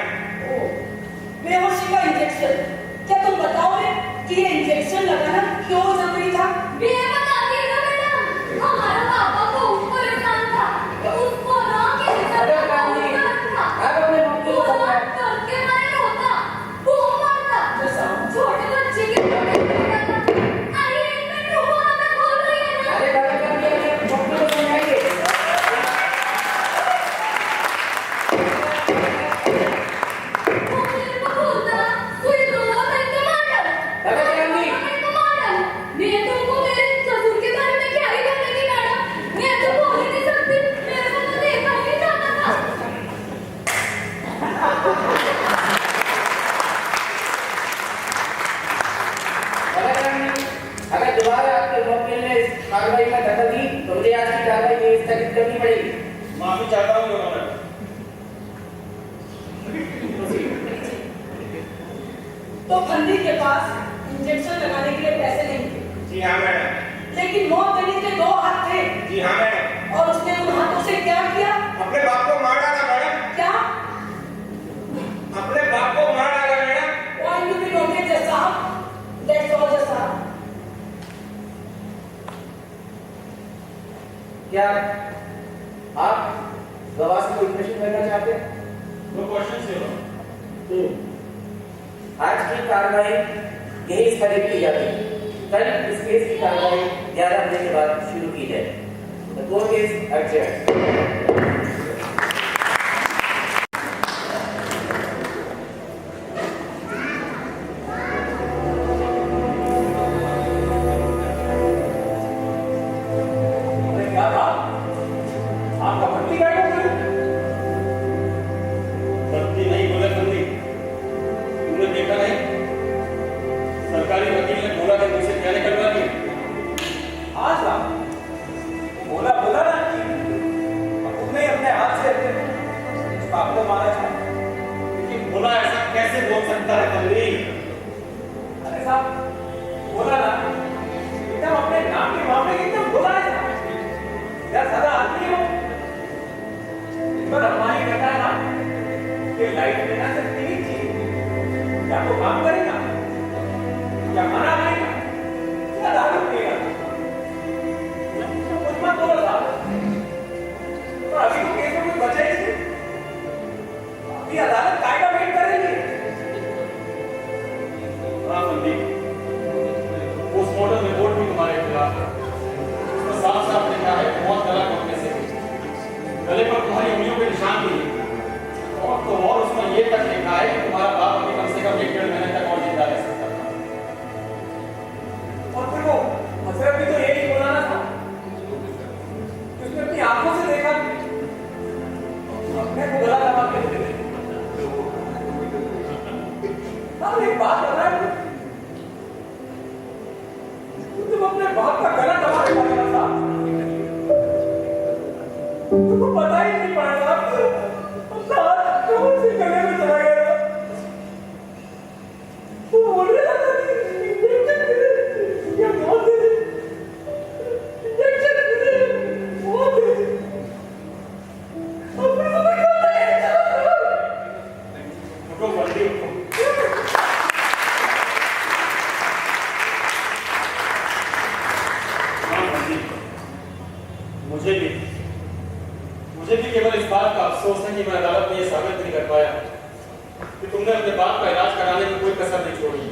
बेहोशी का इंजेक्शन? क्या तुम बताओगे कि ये इंजेक्शन लगाना क्यों जरूरी था? ये बताती है ना मैडम, हमारा पापा बहुत परेशान था। उसको ना कैंसर का प्रॉब्लम था। आप अपने मौके को वो ना समझाएं। डर के मारे रोता, बूम मारता। छोटे बच्चे के छोटे करता। अरे एक मिनट रुको ना, मैं बोल रही हूँ ना। अरे भगत राम जी, अपने मौके को समझाइए। वो मेरे को बोलता, कोई रोवा नहीं तो मार। भगत राम जी, मैं तुमको मेरे ससुर के बारे में क्या ही बोलेगी मैडम? मैं तो बोल ही नहीं सकती, मेरे को तो देखा ही जाता था। भगत राम जी, अगर दोबारा आपके वकील ने इस कार्रवाई में दखल दी तो मुझे आज की कार्रवाई में स्थगित करनी पड़ेगी। माफी चाहता हूँ योर ऑनर। तो फंदी के पास इंजेक्शन लगाने के लिए पैसे नहीं थे, जी हाँ मैडम। लेकिन मौत देने के 2 हाथ थे। जी हाँ मैडम। और उसने उन हाथों से क्या किया? अपने बाप को मार डाला मैडम। क्या? अपने बाप को मार डाला madam. Point to be noted, जज साहब। That's all, जज साहब। क्या आप गवाह से कोई प्रश्न करना चाहते हैं? वो क्वेश्चन से हो। आज की कार्रवाई यही स्थगित की जाती है। कल इस केस की कार्रवाई 11 बजे के बाद शुरू की जाए। The court is adjourned. अरे क्या बात? आपका भर्ती गायब हो गई? भर्ती नहीं बोले बंदी, तुमने देखा नहीं? सरकारी वकील ने बोला कि मुझसे क्या निकलवा दी। हाँ साहब, बोला बोला ना कि उसने अपने हाथ से अपने बाप को मारा था। लेकिन बोला ऐसा कैसे बोल सकता है बंदी? अरे साहब, बोला ना एकदम अपने नाम के मामले की एकदम बोला है साहब। क्या सादा आदमी हो? इस पर हमारी कहता है ना कि लाइट बिना से तीन चीज या तो काम करेगा या खाना खाएगा या दारू पिएगा। तो कुछ मत बोलो साहब। तो अभी तो केस में कुछ बचा ही नहीं। अभी अदालत कायदा वेट कर रही है। हाँ बंदी, पोस्टमार्टम रिपोर्ट भी तुम्हारे खिलाफ है। उसमें साफ साफ लिखा है मौत गला घोटने से हुई। गले पर तुम्हारी उंगलियों के निशान भी है। और उसमें ये तक लिखा है कि तुम्हारा बाप अभी कम से कम 1-1.5 महीने तक और जिंदा रह सकता था। और फिर वो हजरत भी तो यही बोला ना था कि उसने अपनी आंखों से देखा अपने को गला दबा के। हाँ, एक बात बता रहा हूँ, तुम अपने बाप का गला दबा के मारा था, तुमको पता ही नहीं पड़ा था अपना हाथ कौन से गले में चला गया। वो बोल रहा था ये मौत है, इंजेक्शन है, मौत है। अब मैं तुम्हें क्या बताऊं? उठो बंदी, उठो। हाँ बंदी, मुझे भी केवल इस बात का अफसोस है कि मैं अदालत में ये साबित नहीं कर पाया कि तुमने अपने बाप का इलाज कराने में कोई कसर नहीं छोड़ी।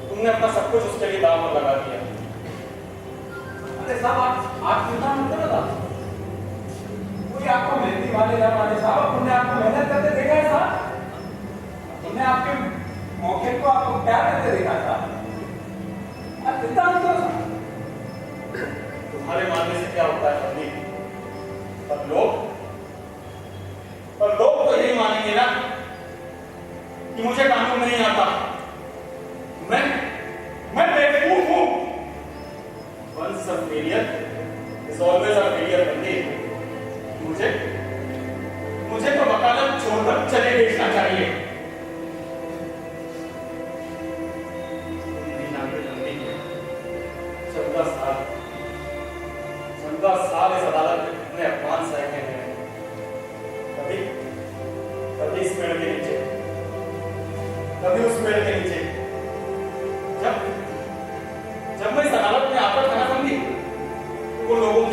तुमने अपना सब कुछ उसके लिए दांव पर लगा दिया। अरे साहब, आप चिंता मत करो साहब। कोई आपको मेहंदी वाले ना वाले साहब, तुमने आपको मेहनत करते देखा है साहब? तुमने आपके मौके को आपको प्यार करते देखा था। आप चिंता मत करो साहब। तुम्हारे मानने से क्या होता है बंदी? पर लोग तो यही मानेंगे ना कि मुझे कानून नहीं आता, मैं बेवकूफ हूं। Once a failure is always a failure बंदी। मुझे तो वकालत छोड़कर चले भेजना चाहिए। तुम नहीं जानते बंदी, 14 साल इस अदालत में कितने अपमान सहे हैं। कभी इस पेड़ के नीचे, कभी उस पेड़ के नीचे। जब मैं इस अदालत में आता था ना बंदी, वो लोगों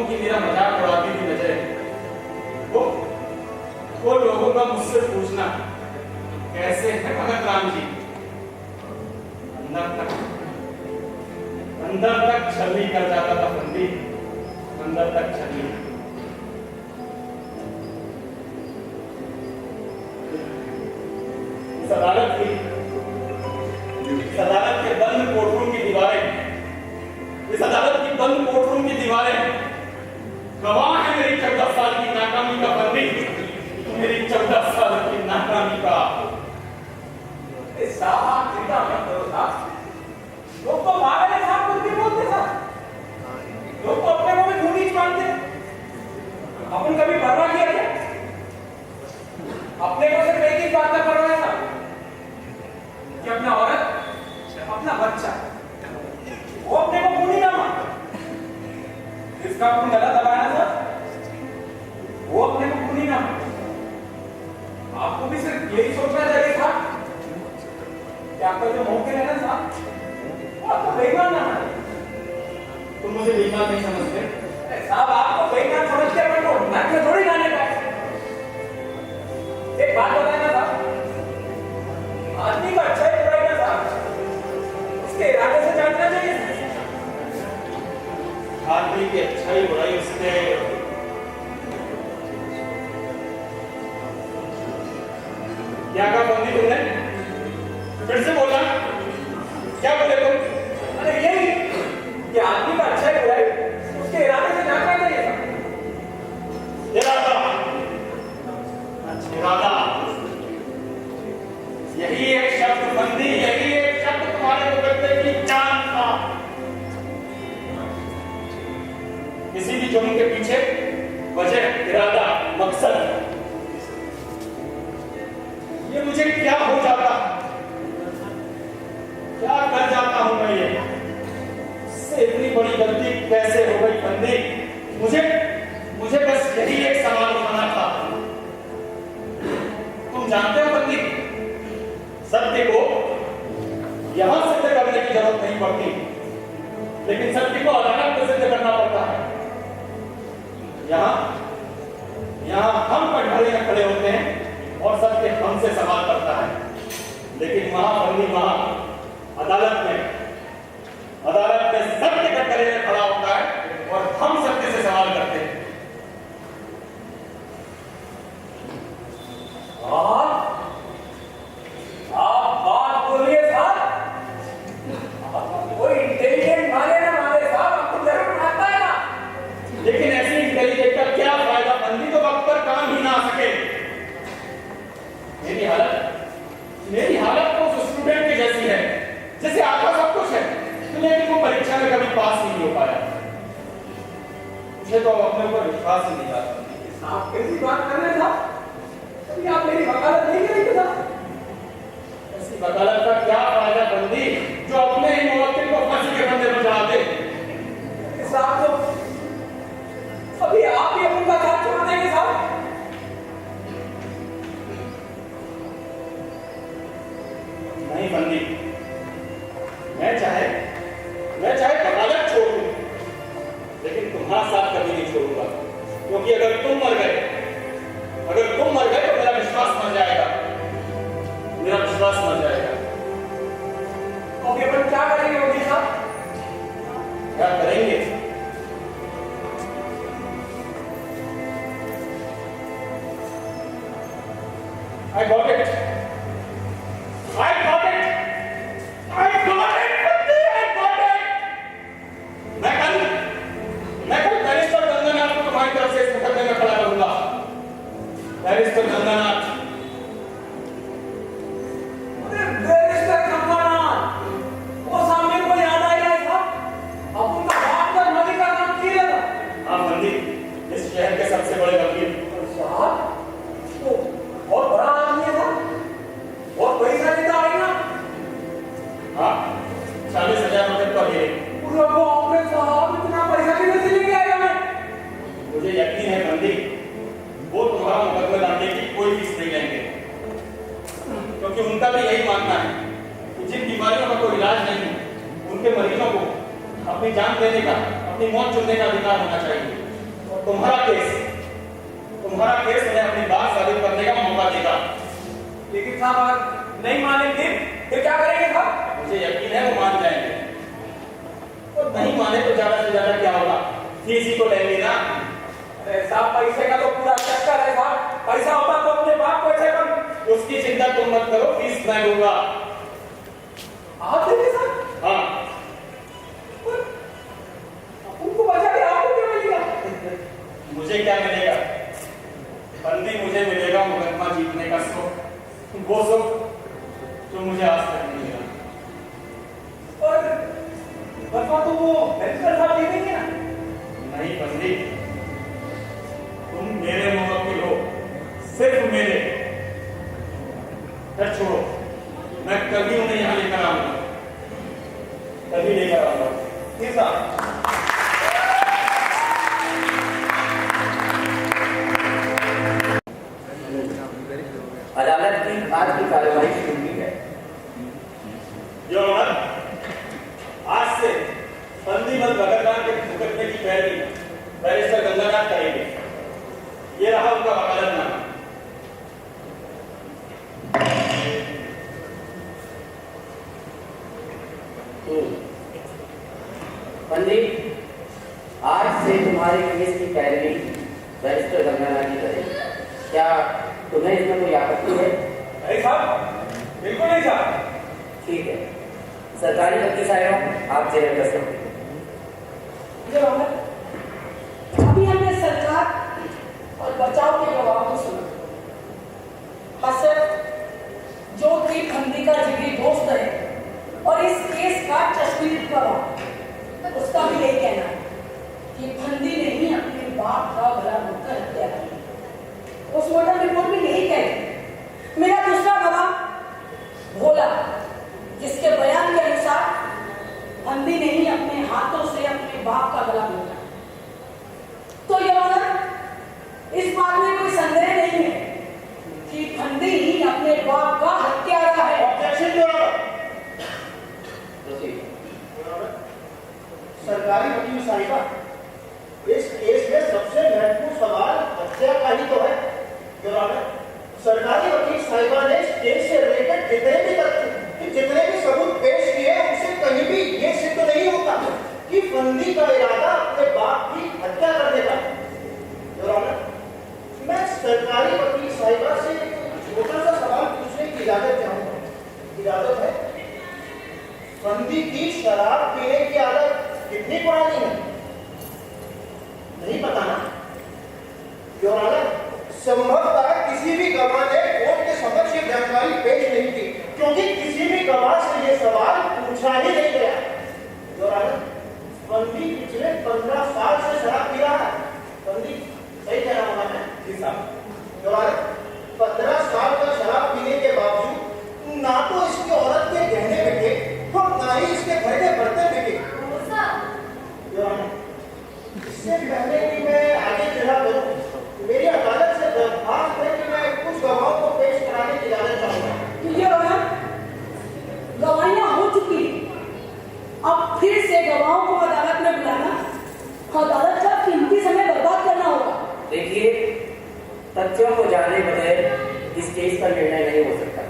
की मेरा मजाक उड़ाती थी नजरें। वो लोगों का मुझसे पूछना कैसे है भगत राम जी। अंदर तक छलनी कर जाता था बंदी, अंदर तक छलनी। इस अदालत के बंद कोर्टरूम की दीवारें, इस अदालत की बंद कोर्टरूम की दीवारें गवाह है मेरी 14 साल की नाकामी का बंदी, मेरी 14 साल की नाकामी का। साहब, आप चिंता मत करो साहब। लोग तो पागल है साहब, कुछ भी बोलते साहब। लोग तो अपने को भी खूनी मानते। अपन कभी परवाह किया क्या? अपने को सिर्फ एक ही बात का परवाह है साहब कि अपना औरत, अपना बच्चा, वो अपने को खूनी ना मानता। इसका अपन गला दबाया ना साहब, वो अपने को खूनी ना मानता। आपको भी सिर्फ यही सोचना चाहिए था कि आपका जो मौके है ना साहब, वो आपको बेईमान ना माने। तुम मुझे बेईमान नहीं समझते? साहब, आपको बेईमान समझ के अपन को नर्क में थोड़ी जाने का। एक क्या कहा बंदी तुमने? फिर से बोला, क्या बोले तुम? अरे यही कि आदमी का अच्छा है बुरा है उसके इरादे से जांचना चाहिए था। इरादा, इरादा, यही एक शब्द बंदी, यही एक शब्द तुम्हारे मुकद्दे की जान था। किसी भी जुर्म के पीछे वजह, इरादा, मकसद, ये मुझे क्या हो जाता, क्या कर जाता हूं मैं, ये इससे इतनी बड़ी गलती कैसे हो गई बंदी? मुझे बस यही एक सवाल उठाना था। तुम जानते हो बंदी, सत्य को यहां सिद्ध करने की जरूरत नहीं पड़ती, लेकिन सत्य को अदालत में सिद्ध करना पड़ता है। यहां हम कटघरे में खड़े होते हैं और सत्य हमसे सवाल करता है, लेकिन वहां बंदी, वहां अदालत में सत्य कटघरे में खड़ा होता है और हम सत्य से सवाल करते हैं। आप बात बोलिए साहब, कोई इंटेलिजेंट माने ना माने साहब, आपको जरूर आता है ना। लेकिन ऐसी इंटेलिजेंट का क्या फायदा बंदी तो वक्त पर काम ही ना आ सके। मेरी हालत तो उस स्टूडेंट की जैसी है जैसे आपका सब कुछ है, लेकिन वो परीक्षा में कभी पास ही नहीं हो पाया। मुझे तो अपने ऊपर विश्वास ही नहीं आता। आप कैसी बात कर रहे हैं साहब? अभी आप मेरी वकालत नहीं करेंगे साहब? ऐसी वकालत का क्या फायदा बंदी जो अपने ही मुवक्किल को फांसी के फंदे में डाल दे। साहब तो अभी आप ही उनका साथ छोड़ देंगे साहब? नहीं बंदी, मैं चाहे वकालत छोड़ दूं, लेकिन तुम्हारा साथ कभी नहीं छोड़ूंगा, क्योंकि अगर तुम मर गए तो मेरा विश्वास मर जाएगा। अभी अपन क्या करेंगे वकील साहब? क्या करेंगे? I got it. मैं कल बैरिस्टर गंगानाथ को तुम्हारी तरफ से इस मुकदमे में खड़ा करूंगा। बैरिस्टर गंगानाथ, बैरिस्टर गंगानाथ, वो सामने को याद आ रहा है साहब, अब उनका बाप का नदी का काम किया था। हाँ बंदी, इस शहर के सबसे बड़े वकील। साहब वो बहुत बड़ा आदमी है साहब, बहुत पैसा देता है ना। हाँ, 40,000 रुपए पर है। पूरा वो ऑपरेट साहब इतना पैसा किधर से लेके आएगा मैं? मुझे यकीन है बंदी, वो तुम्हारा मुकदमा लड़ने की कोई फीस नहीं लेंगे, क्योंकि उनका भी यही मानना है कि जिन बीमारियों का कोई इलाज नहीं, उनके मरीजों को अपनी जान देने का, अपनी मौत चुनने का अधिकार होना चाहिए। और तुम्हारा केस उन्हें अपनी बात साबित करने का मौका देगा। लेकिन साहब अगर नहीं मानेंगे फिर क्या करेंगे साहब? मुझे यकीन है वो मान जाएंगे, और नहीं माने तो ज्यादा से ज्यादा क्या होगा, फीस ही तो लेंगे ना। अरे साहब पैसे का तो पूरा चक्कर है साहब, पैसा होता तो अपने बाप को ऐसे कर। उसकी चिंता तुम मत करो, फीस मैं दूंगा। आप देंगे साहब? हाँ, उनको बचा के आपको क्या मिलेगा? मुझे क्या मिलेगा बंदी? मुझे मिलेगा मुकदमा जीतने का सुख, वो सुख जो मुझे आज तक नहीं मिला। और बदला तो वो बैरिस्टर साहब दे देंगे ना? नहीं बंदी, तुम मेरे मुवक्किल हो, सिर्फ मेरे। फिर छोड़ो, मैं कभी उन्हें यहाँ लेकर आऊंगा, कभी लेकर आऊंगा। जी साहब। अदालत की आज की कार्रवाई शुरू की है। योर ऑनर, आज से बंदीमल बगरगान के मुकदमे की पैरवी बैरिस्टर गंगानाथ करेंगे। ये रहा उनका वकालतनामा। पंडित, आज से तुम्हारे केस की पैरवी बैरिस्टर गंगानाथ जी करेंगे। क्या तुम्हें इसमें कोई आपत्ति है? नहीं साहब, बिल्कुल नहीं साहब। ठीक है, सरकारी वकील साहब आप जेल कर सकते हैं। जो अमर, अभी हमने सरकार और बचाव के गवाह को सुना। हसर जो कि फंदी का जिगरी दोस्त है और इस केस का चश्मिश गवाह, उसका भी यही कहना है कि फंदी ने ही अपने बाप का गला घोटकर हत्या की। पोस्टमार्टम रिपोर्ट में यही कहती। मेरा दूसरा गवाह भोला, जिसके बयान के अनुसार फंदी ने ही अपने हाथों से अपने बाप का गला घोटा। तो यह इस बात में कोई संदेह नहीं है कि फंदी ही अपने बाप का हत्यारा है। Objection your honour. सरकारी वकील साहिबा, इस केस में सबसे महत्वपूर्ण सवाल हत्या का ही तो है। योर ऑनर, सरकारी वकील साहिबा ने इस केस से रिलेटेड जितने भी तथ्य, जितने भी सबूत पेश किए, उनसे कहीं भी ये सिद्ध नहीं होता कि फंदी का इरादा अपने बाप की हत्या करने का। योर ऑनर, मैं सरकारी वकील साहिबा से छोटा सा सवाल पूछने की इजाजत चाहूंगा। इजाजत है? फंदी की शराब पीने की आदत कितनी पुरानी है? नहीं पता ना? योर ऑनर, संभवतः किसी भी गवाह ने कोर्ट के समक्ष ये जानकारी पेश नहीं की, क्योंकि किसी भी गवाह से ये सवाल पूछा ही नहीं गया। योर ऑनर, फंदी पिछले 15 साल से शराब पी रहा है। फंदी, सही कह रहा हूं मैं? जी साहब। योर ऑनर, 15 साल का शराब पीने के बावजूद ना तो इसकी औरत के गहने बिके और ना ही इसके घर के बर्तन बिके। योर ऑनर, इससे पहले कि मैं आगे चला करूं, मेरी अदालत से दरख्वास्त है कि मैं कुछ गवाहों को पेश कराने की इजाजत चाहूंगा। ये बयान गवाहियां हो चुकी हैं। अब फिर से गवाहों को अदालत में बुलाना अदालत का कीमती समय बर्बाद करना होगा। देखिए, तथ्यों को जाने बगैर इस केस का निर्णय नहीं हो सकता।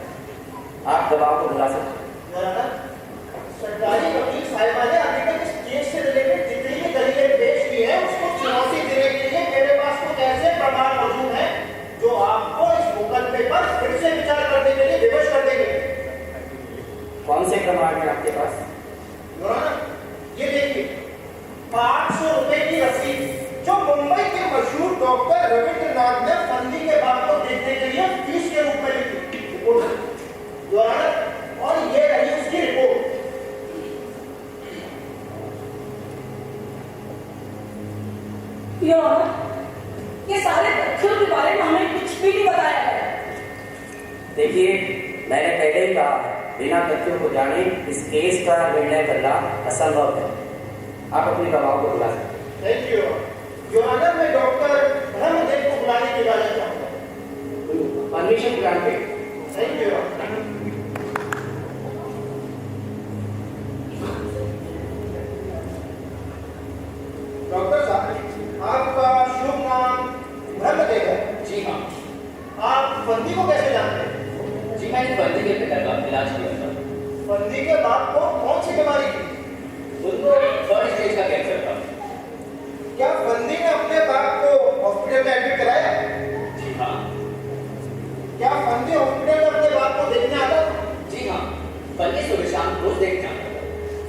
आप गवाह को बुला सकते हैं। योर ऑनर, सरकारी वकील साहिबा ने अभी तक इस केस से रिलेटेड जितनी भी दलीलें पेश की हैं, उसको चुनौती देने के लिए मेरे पास कुछ ऐसे प्रमाण मौजूद हैं जो आपको इस मुकदमे पर फिर से विचार करने के लिए विवश कर देंगे। कौन से प्रमाण है आपके पास? योर ऑनर, ये देखिए, 800 रुपए की रसीद जो मुंबई के मशहूर डॉक्टर रविंद्रनाथ ने फंदी के बाप को देखने के लिए फीस के रूप में लिखी। योर ऑनर, और ये रही उसकी रिपोर्ट। योर ऑनर, ये सारे तथ्यों के बारे में हमें कुछ भी नहीं बताया गया। देखिए, मैंने पहले ही कहा, बिना तथ्यों को जाने इस केस का निर्णय करना असंभव है। आप अपने गवाह को बुला सकते हैं। Thank you. योर ऑनर, मैं डॉक्टर ब्रह्मदेव को बुलाने की इजाजत चाहूंगा। Permission granted. Thank you. Doctor साहब, आपका शुभ नाम ब्रह्मदेव है? जी हाँ। आप फंदी को कैसे जानते हैं? जी मैंने फंदी के पिता का इलाज किया था। फंदी के बाप को कौन सी बीमारी थी? उनको 3rd स्टेज का कैंसर था। क्या फंदी ने अपने बाप को हॉस्पिटल में एडमिट कराया? जी हाँ। क्या फंदी हॉस्पिटल में अपने बाप को देखने आता था? जी हाँ, फंदी सुबह शाम रोज देखने आता था।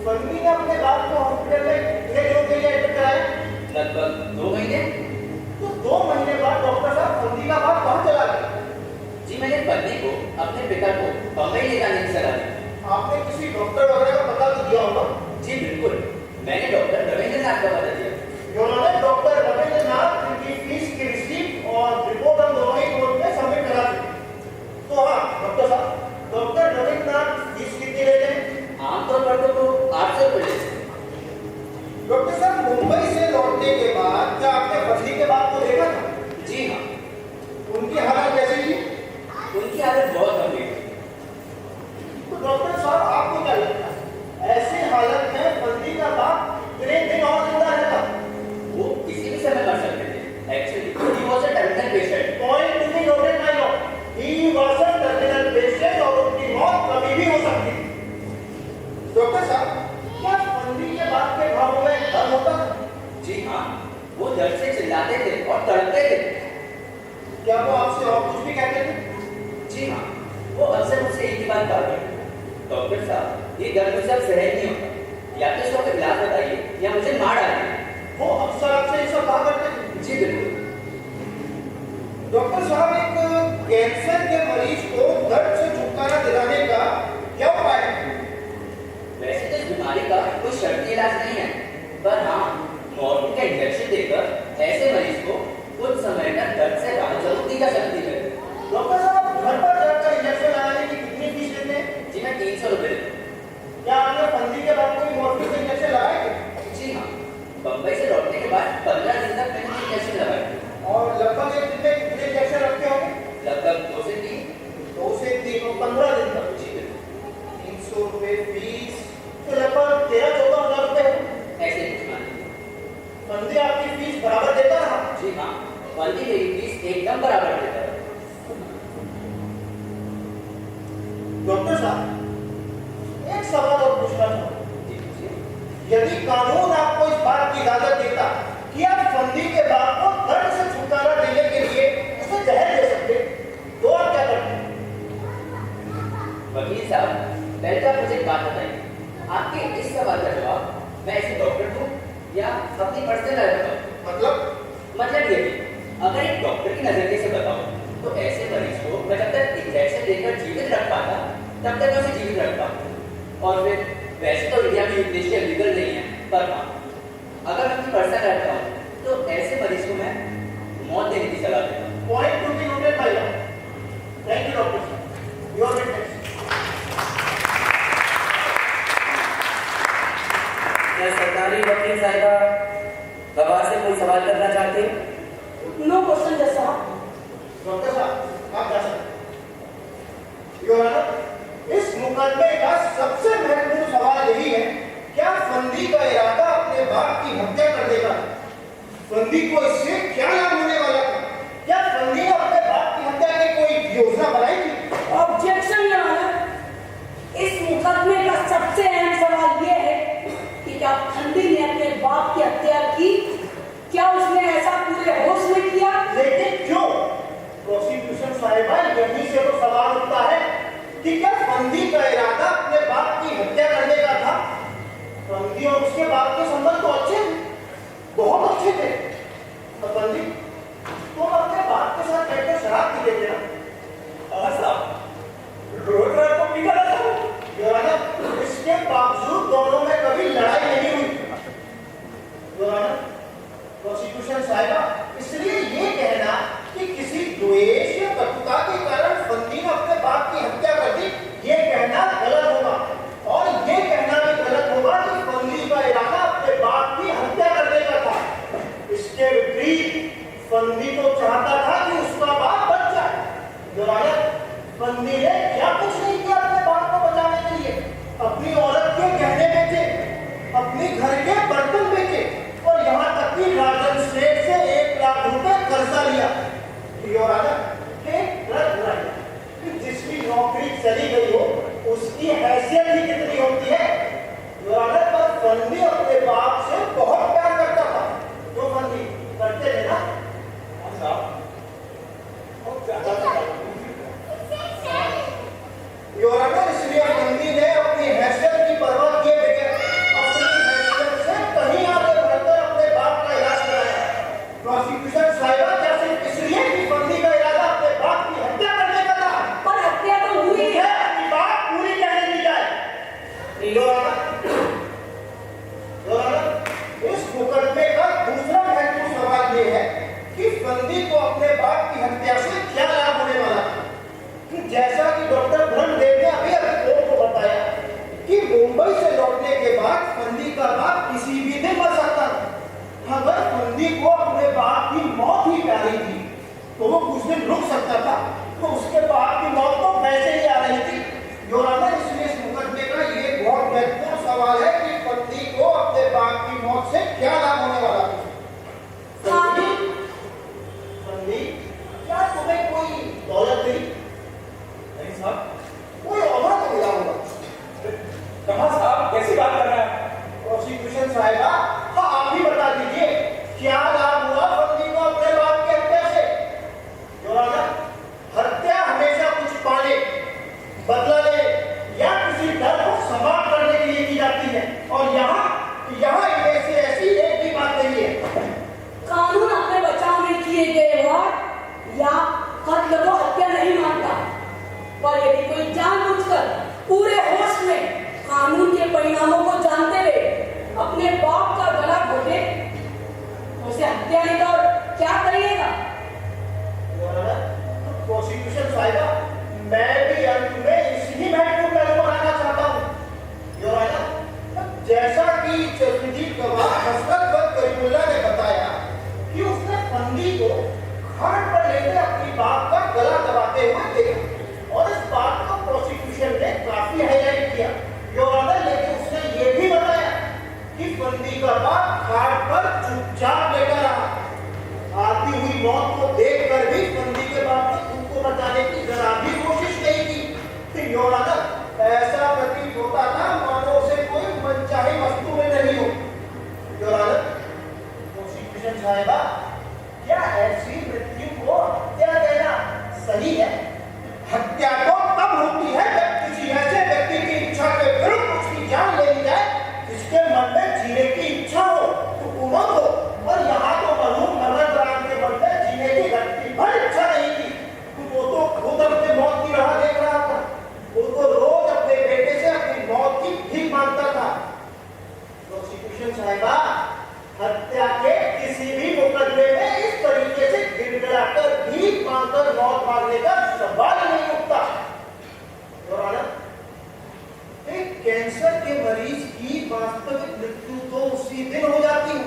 फंदी ने अपने बाप को हॉस्पिटल में कितने दिनों के लिए एडमिट कराया? लगभग 2 महीने। तो 2 महीने बाद डॉक्टर साहब फंदी का बाप कहाँ चला गया? जी मैंने फंदी को अपने पिता को बम्बई ले जाने की सलाह दी। आपने किसी डॉक्टर वगैरह का पता तो दिया होगा? जी बिल्कुल, मैंने डॉक्टर रविंद्रनाथ का पता दिया। उन्होंने डॉक्टर रविंद्रनाथ उनकी फीस की रिसीप्ट और रिपोर्ट हम दोनों ही कोर्ट में सबमिट करा दी। तो हाँ डॉक्टर साहब, डॉक्टर रविंद्रनाथ फीस कितनी लेते हैं? आमतौर पर तो 800 रुपये लेते हैं। डॉक्टर साहब, मुंबई से लौटने के बाद क्या आपने फंदी के बाप को देखा था? जी हाँ। उनकी हालत कैसी थी? उनकी हालत बहुत गंभीर थी। तो डॉक्टर साहब, आपको क्या लगता है ऐसी हालत में फंदी का बाप कितने दिन और जिंदा रहेगा? वो इस डॉक्टर साहब, ये दर्द मुझसे अब सहन नहीं होता। या तो इसको इलाज बताइए या मुझे मार डालिए। वो अक्सर आपसे ये सब कहा करते थे। जी बिल्कुल। डॉक्टर साहब, एक कैंसर के मरीज को दर्द से छुटकारा दिलाने का क्या उपाय है? वैसे तो इस बीमारी का कोई शर्ती इलाज नहीं है, पर हाँ, मॉर्फिन का इंजेक्शन देकर ऐसे मरीज को कुछ समय तक दर्द से राहत जरूर दी जा सकती है। डॉक्टर साहब, घर पर जाकर इंजेक्शन लगाने की कितनी फीस लेते हैं? जी मैं 300 रुपये देता हूँ। क्या आपने फंदी के बाद कोई मॉर्फिन का इंजेक्शन लगाए थे? जी हाँ, बम्बई से लौटने के बाद 15 दिन तक मैंने इंजेक्शन लगाए। और लगभग एक दिन में कितने इंजेक्शन रखते होंगे? लगभग 2 से 3। 2 से 3 और 15 दिन तक। जी बिल्कुल। 300 रुपए फीस, तो लगभग 13-14 हजार रुपए हो। ऐसे कुछ मानिए। फंदी आपकी फीस बराबर देता रहा? जी हाँ, फंदी मेरी फीस एकदम बराबर देता है। डॉक्टर साहब, एक सवाल और पूछना चाहूँ। जी पूछिए। यदि कानून आपको इस बात की इजाजत देता कि आप फंदी के बाद को दर्द से छुटकारा देने के लिए उसे जहर दे सकते, तो आप क्या करते? वकील साहब, पहले तो आप मुझे एक बात बताइए, आपके इस सवाल का जवाब मैं ऐसे डॉक्टर दूं या अपनी पर्सनल लाइफ बताऊं? मतलब ये कि अगर एक डॉक्टर की नजरिए से बताऊं तो ऐसे मरीज को मैं जब तक इंजेक्शन देकर जीवित रख पाता तब तक मैं उसे जीवित रखता हूं। और फिर वैसे तो इंडिया में यूथनेशिया लीगल नहीं है, पर हाँ, अगर मैं अपनी पर्सनल लाइफ बताऊं तो ऐसे मरीज को मैं मौत देने की सलाह देता हूं। Point to be noted by law. Thank you doctor साहब, योर विटनेस। क्या सरकारी वकील साहिबा गवाह से कोई सवाल करना चाहते हैं? नो क्वेश्चन जैसा। डॉक्टर साहब, आप जा सकते। योर ऑनर, इस मुकदमे का सबसे महत्वपूर्ण सवाल यही है, क्या फंदी का इरादा अपने बाप की हत्या करने का? फंदी को इससे क्या लाभ होने वाला था? क्या फंदी ने अपने बाप की हत्या की कोई योजना बनाई थी? ऑब्जेक्शन योर ऑनर, इस मुकदमे का सबसे अहम सवाल यह है कि क्या फंदी ने अपने बाप की हत्या की? क्या उसने ऐसा पूरे होश में किया? लेकिन क्यों? प्रोसिक्यूशन साहिबा, यहीं से तो सवाल उठता है कि क्या फंदी का इरादा अपने बाप की हत्या करने का था? फंदी और उसके बाप के संबंध तो अच्छे थे, बहुत अच्छे थे। और फंदी, तुम अपने बाप के साथ बैठकर शराब पीते थे ना? साहब, रोज रात को पीता रहता हूँ। योर ऑनर, इसके बावजूद दोनों में कभी लड़ाई नहीं हुई। योर ऑनर, प्रोसिक्यूशन साहिबा, इसलिए ये कहना कि किसी द्वेष या कटुता के कारण फंदी ने अपने बाप की हत्या कर दी, ये कहना गलत होगा। और ये कहना भी गलत होगा कि फंदी का इरादा अपने बाप की हत्या करने का था। इसके विपरीत फंदी तो चाहता था कि उसका बाप बच जाए। योर ऑनर, फंदी ने क्या कुछ नहीं किया अपने बाप को बचाने के लिए। अपनी औरत के गहने बेचे, अपने घर के बर्तन बेचे, और यहाँ तक कि राजन सेठ से 1 लाख रुपए कर्जा लिया। योर ऑनर, एक ट्रक ड्राइवर कि जिसकी नौकरी चली गई हो, उसकी हैसियत ही कितनी होती है। योर ऑनर, पर फंदी अपने बाप से बहुत प्यार करता था। जो फंदी करते थे ना साहब, बहुत ज्यादा योर ऑनर, इसलिए फंदी ने अपनी हैसियत की परवाह किए बगैर अपनी हैसियत से कहीं आगे बढ़कर अपने बाप का इलाज कराया। प्रोसिक्यूशन साहिबा, क्या सिर्फ इसलिए कि फंदी का इरादा परिणामों को जानते हुए अपने बाप का गला घोटे, उसे हत्या नहीं तो और क्या करिएगा? प्रोसिक्यूशन साहिबा, मैं भी अंत में इसी महत्वपूर्ण पहलू पर आना चाहता हूँ। योर ऑनर, जैसा कि चश्मदीद गवाह हसरत वक्त करीमुल्लाह ने बताया कि उसने फंदी को घाट पर लेकर अपनी बाप का गला दबाते हुए देखा और इस बात को प्रोसिक्यूशन ने काफी हाईलाइट किया। योर ऑनर, लेकिन उसने ये भी बताया कि फंदी का बाप घाट पर चुपचाप लेटा रहा। आती हुई मौत को देखकर भी फंदी के बाप ने खुद को बचाने की जरा भी कोशिश नहीं की। योर ऑनर, ऐसा प्रतीत होता था मानो उसे कोई मनचाही वस्तु में नहीं हो। योर ऑनर, प्रोसिक्यूशन साहिबा, क्या ऐसी मृत्यु को हत्या कहना सही है? हत्या तो तब होती है जब किसी ऐसे व्यक्ति की इच्छा के विरुद्ध उसकी जान ले ली जाए जिसके मन में जीने की इच्छा हो, तो उमंग हो, और यहाँ तो मरहूम नमन राम के मन में जीने की रत्ती भर इच्छा नहीं थी। वो तो खुद अपने मौत की राह देख रहा था। वो तो रोज अपने बेटे से अपनी मौत की भीख मांगता था। प्रोसिक्यूशन साहिबा, हत्या के किसी भी मुकदमे में इस तरीके से गिड़गिड़ाकर भीख मांगकर मौत मांगने का सवाल नहीं उठता। योर ऑनर, एक कैंसर के मरीज की वास्तविक मृत्यु तो उसी दिन हो जाती है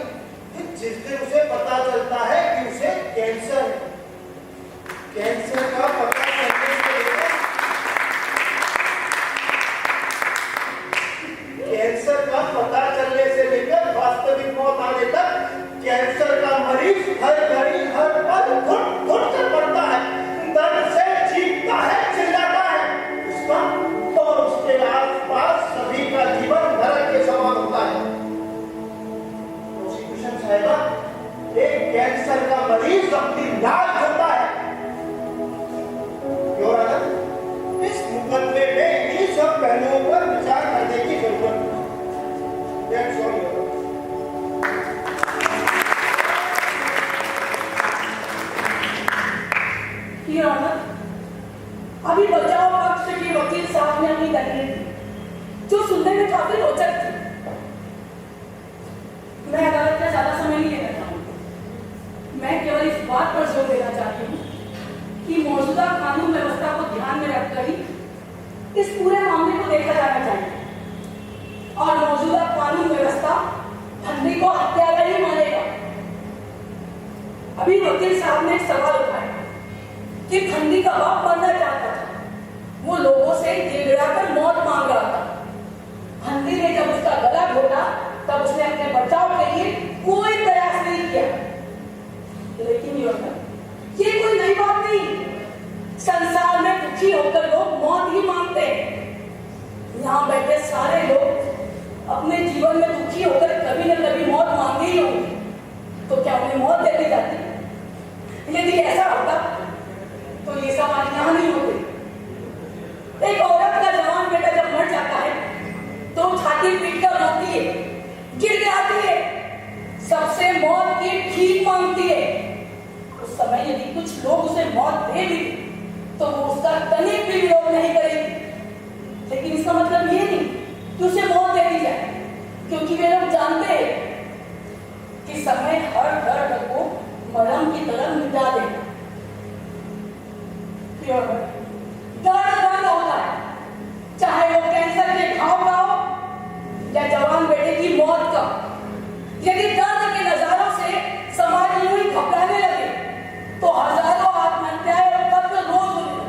जिस दिन उसे पता चलता है कि उसे कैंसर है। कैंसर का पता चलने से लेकर वास्तविक मौत आने तक कैंसर का मरीज हर घड़ी हर पल घुट घुट कर पड़ता है, दर्द से चीखता है, चिल्लाता है। उसका और उसके आसपास सभी का जीवन नरक के समान होता है। प्रोसिक्यूशन साहिबा, एक कैंसर का मरीज अपनी लाश होता है। योर ऑनर, इस मुकदमे में इन सब पहलुओं पर विचार करने की जरूरत है। That's all, Your Honor. Your honour, अभी बचाव पक्ष के वकील साहब ने अपनी दलील दी जो सुनने में काफी रोचक थी। मैं अदालत का ज्यादा समय नहीं लेना चाहूंगी। मैं केवल इस बात पर जोर देना चाहती हूँ कि मौजूदा कानून व्यवस्था को ध्यान में रखकर ही इस पूरे मामले को देखा जाना चाहिए और मौजूदा कानून व्यवस्था फंदी को हत्यारा ही मानेगा। अभी वकील साहब ने एक सवाल उठाया कि फंदी का बाप मरना चाहता था, वो लोगों से गिड़गिड़ाकर मौत मांग रहा था। फंदी ने जब उसका गला घोटा तब उसने अपने बचाव के लिए कोई प्रयास नहीं किया। लेकिन ये कोई नई बात नहीं। संसार में दुखी होकर लोग मौत ही मांगते हैं। यहाँ बैठे सारे लोग अपने जीवन में दुखी होकर कभी न कभी मौत मांगे ही होंगे, तो क्या उन्हें मौत दे दी जाती? यदि ऐसा होता तो ये सवाल यहाँ नहीं होते। एक औरत का जवान बेटा जब मर जाता है तो छाती पीटकर रोती है, गिड़गिड़ाती है, सबसे मौत की भीख मांगती है। उस समय यदि कुछ लोग उसे मौत दे भी तो वो उसका तनिक भी विरोध नहीं करेगी। लेकिन इसका मतलब ये नहीं कि उसे मौत दे दी जाए, क्योंकि वे लोग जानते हैं कि समय हर दर्द को मरहम की तरह मिटा देगा। दर्द होता है, चाहे वो कैंसर के घाव का हो या जवान बेटे की मौत का। यदि दर्द के नजारों से समाज यूं ही घबराने लगे तो हजारों आत्महत्याएं और कत्ल रोज होने।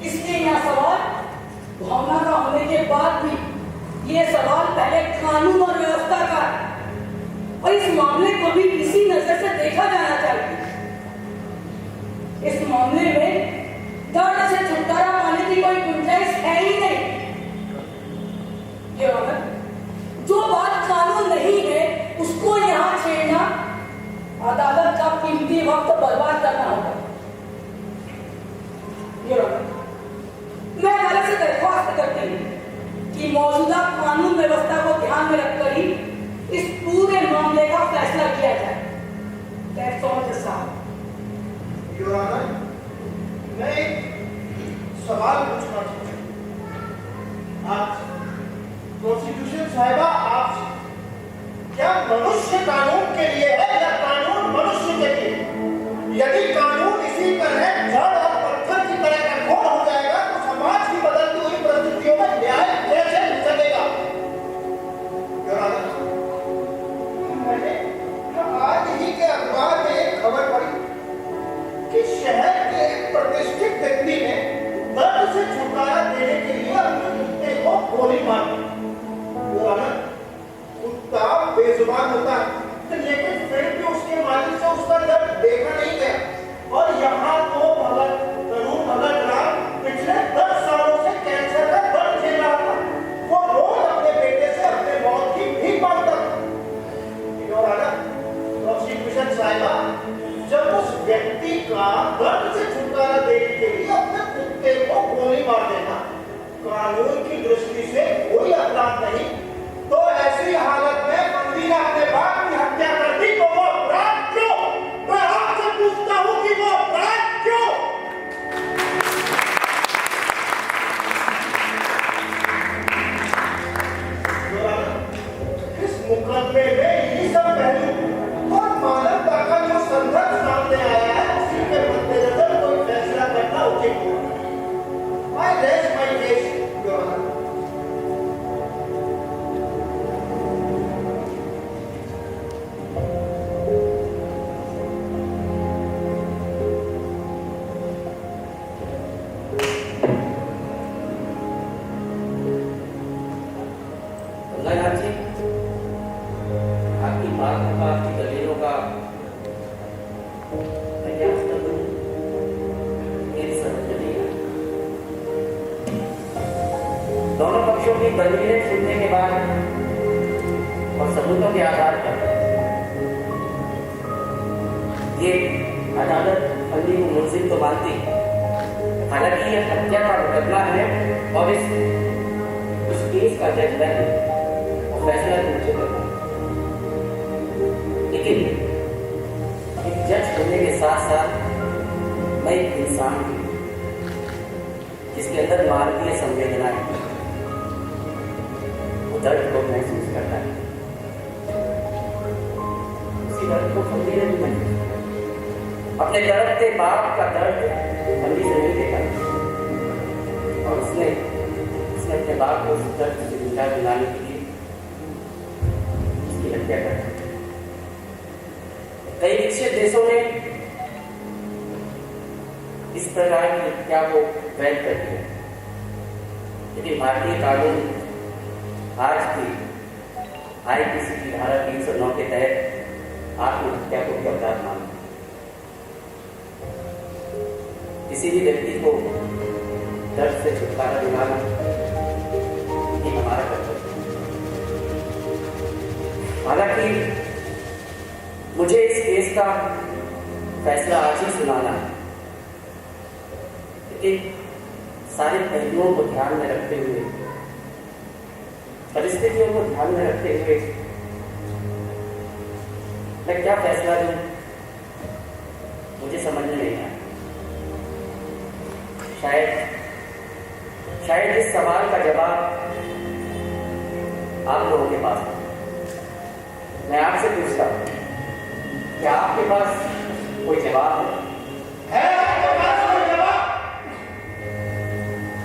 इसलिए यह सवाल भावना का होने के बाद भी ये सवाल पहले कानून और व्यवस्था का है और इस मामले को भी इसी नजर से देखा जाना चाहिए। इस मामले में दर्द से छुटकारा पाने की कोई गुंजाइश है ही नहीं। जो बात कानून नहीं है उसको यहाँ छेड़ना अदालत का कीमती वक्त बर्बाद करना होगा। मैं अदालत से दरख्वास्त करती हूँ कि मौजूदा कानून व्यवस्था को ध्यान में रखकर ही इस पूरे मामले का फैसला किया जाए। That's all, साहब। योर ऑनर, मैं एक सवाल पूछना चाहता हूँ। आज साहिबा आप क्या मनुष्य कानून के लिए है या कानून मनुष्य के लिए? यदि कानून इसी तरह जड़ और पत्थर की तरह कठोर हो जाएगा तो समाज की बदलती हुई परिस्थितियों में न्याय कैसे चलेगा? मैंने आज ही के अखबार में एक खबर पढ़ी कि शहर के एक प्रतिष्ठित व्यक्ति ने दर्द से छुटकारा देने के लिए अपने कुत्ते को गोली मार दी। वो कुत्ता बेजुबान होता है लेकिन फिर भी उसके मालिक से उसका दर्द देखा नहीं गया। और यहाँ तो भगत राम पिछले 10 सालों से कैंसर का दर्द झेल रहा था। वो रोज अपने बेटे से अपने मौत की भीख मांगता था। मिशन साहिबा, जब उस व्यक्ति का दर्द से छुटकारा देने के लिए अपने कुत्ते को गोली मार देना कानून की दृष्टि से कोई अपराध नहीं, तो ऐसी हालत में बंदी ने अपने बाप की हत्या कर दी, तो वो अपराध क्यों? मैं आपसे पूछता हूं कि वो अपराध क्यों? इस मुकदमे में यही सब पहलू और मानवता का जो संदर्भ सामने आया है उसी के मद्देनजर कोई फैसला करना उचित होगा। I rest my case, Your Honor. Ganganath जी, आपकी बातों का, आपकी दलीलों का मैं क्या उत्तर दूं? मेरी समझ में नहीं आया। दोनों पक्षों की दलीलें सुनने के बाद और सबूतों के आधार पर ये अदालत फंदी को मुलजिम तो मानती, हालांकि यह हत्या का मुकदमा है और इस केस का जजमेंट और फैसला मुझे करना। लेकिन एक जज होने के साथ साथ मैं एक इंसान हूं जिसके अंदर मानवीय संवेदना है, वो दर्द को महसूस करता है। उसी दर्द को फंदी ने भी महसूस किया। अपने दर्द के बाप का दर्द फंदी से नहीं देखा और उसने अपने बाप को उस दर्द से निजात दिलाने के लिए उसकी हत्या कर दी। कई विकसित देशों में इस प्रकार की हत्या को वैध कर दिया, लेकिन भारतीय कानून आज की IPC की धारा 309 के तहत आत्महत्या को भी अपराध मानता है। किसी भी व्यक्ति को दर्द से छुटकारा दिलाना ये हमारा कर्तव्य है। हालांकि मुझे इस केस का फैसला आज ही सुनाना है, लेकिन सारे पहलुओं को ध्यान में रखते हुए, परिस्थितियों को ध्यान में रखते हुए मैं क्या फैसला दूं मुझे समझ में नहीं आया। शायद इस सवाल का जवाब आप लोगों के पास है। मैं आपसे पूछता हूं, क्या आपके पास कोई जवाब है? आपके पास कोई जवाब?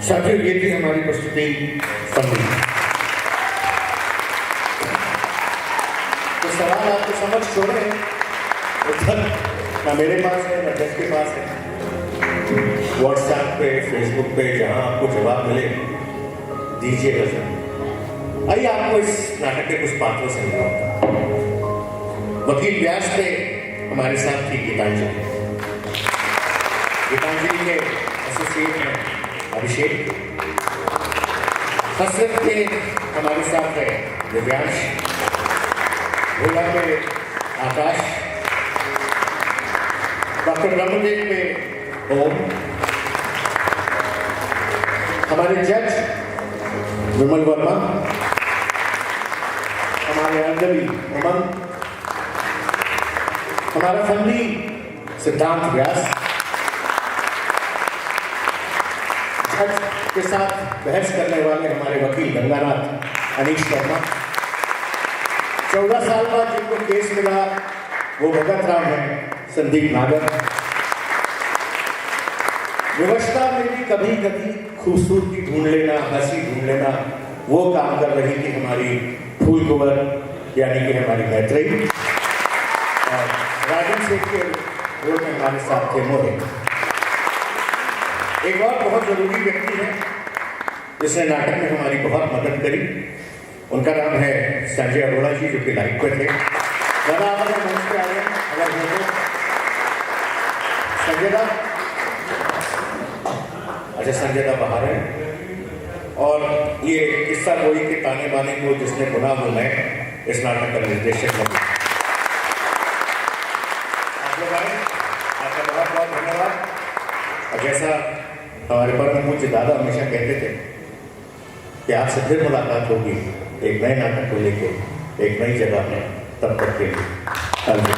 साथियों, ये थी हमारी प्रस्तुति संधि। तो सवाल आपको समझ छोड़े उत्तर ना मेरे पास है ना जज के पास है। व्हाट्सएप पे, फेसबुक पे, जहां आपको जवाब मिले दीजिएगा सर। आइए आपको इस नाटक के कुछ पात्रों से मिलाऊंगा। वकील व्यास पे हमारे साथ थी गीतांजलि। गीतांजलि के एसोसिएट हैं अभिषेक। हसरत के हमारे साथ है दिव्यांश। भोला पे आकाश। डॉक्टर ब्रह्मदेव पे ओम। हमारे जज विमल वर्मा। हमारे अर्दवी उमंग। हमारा फंदी सिद्धांत व्यास। जज के साथ बहस करने वाले हमारे वकील गंगानाथ अनीश शर्मा। 14 साल बाद जिनको केस मिला वो भगत राम है, संदीप नागर। विवशता में भी कभी कभी खूबसूरती ढूंढ लेना, हंसी ढूंढ लेना, वो काम कर रही थी हमारी फूल कुंवर यानी कि हमारी मैत्रेयी। और राजन सेठ के रोल में हमारे साथ थे मोहे। एक और बहुत जरूरी व्यक्ति है जिसने नाटक में हमारी बहुत मदद करी, उनका नाम है संजय अरोड़ा जी, जो कि लाइव पे थे। दादा आप अगर मंच पे आए अगर हो तो संजय दा, अच्छा संजय दा बाहर है। और ये किस्सा कोई के ताने बाने को जिसने बुना वो मैं, इस नाटक का निर्देशक हूँ। आप लोग आए, आपका बहुत बहुत धन्यवाद। और जैसा हमारे परम पूज्य दादा हमेशा कहते थे कि आपसे फिर मुलाकात होगी एक नए नाटक को लेकर एक नई जगह में, तब तक के लिए अलविदा।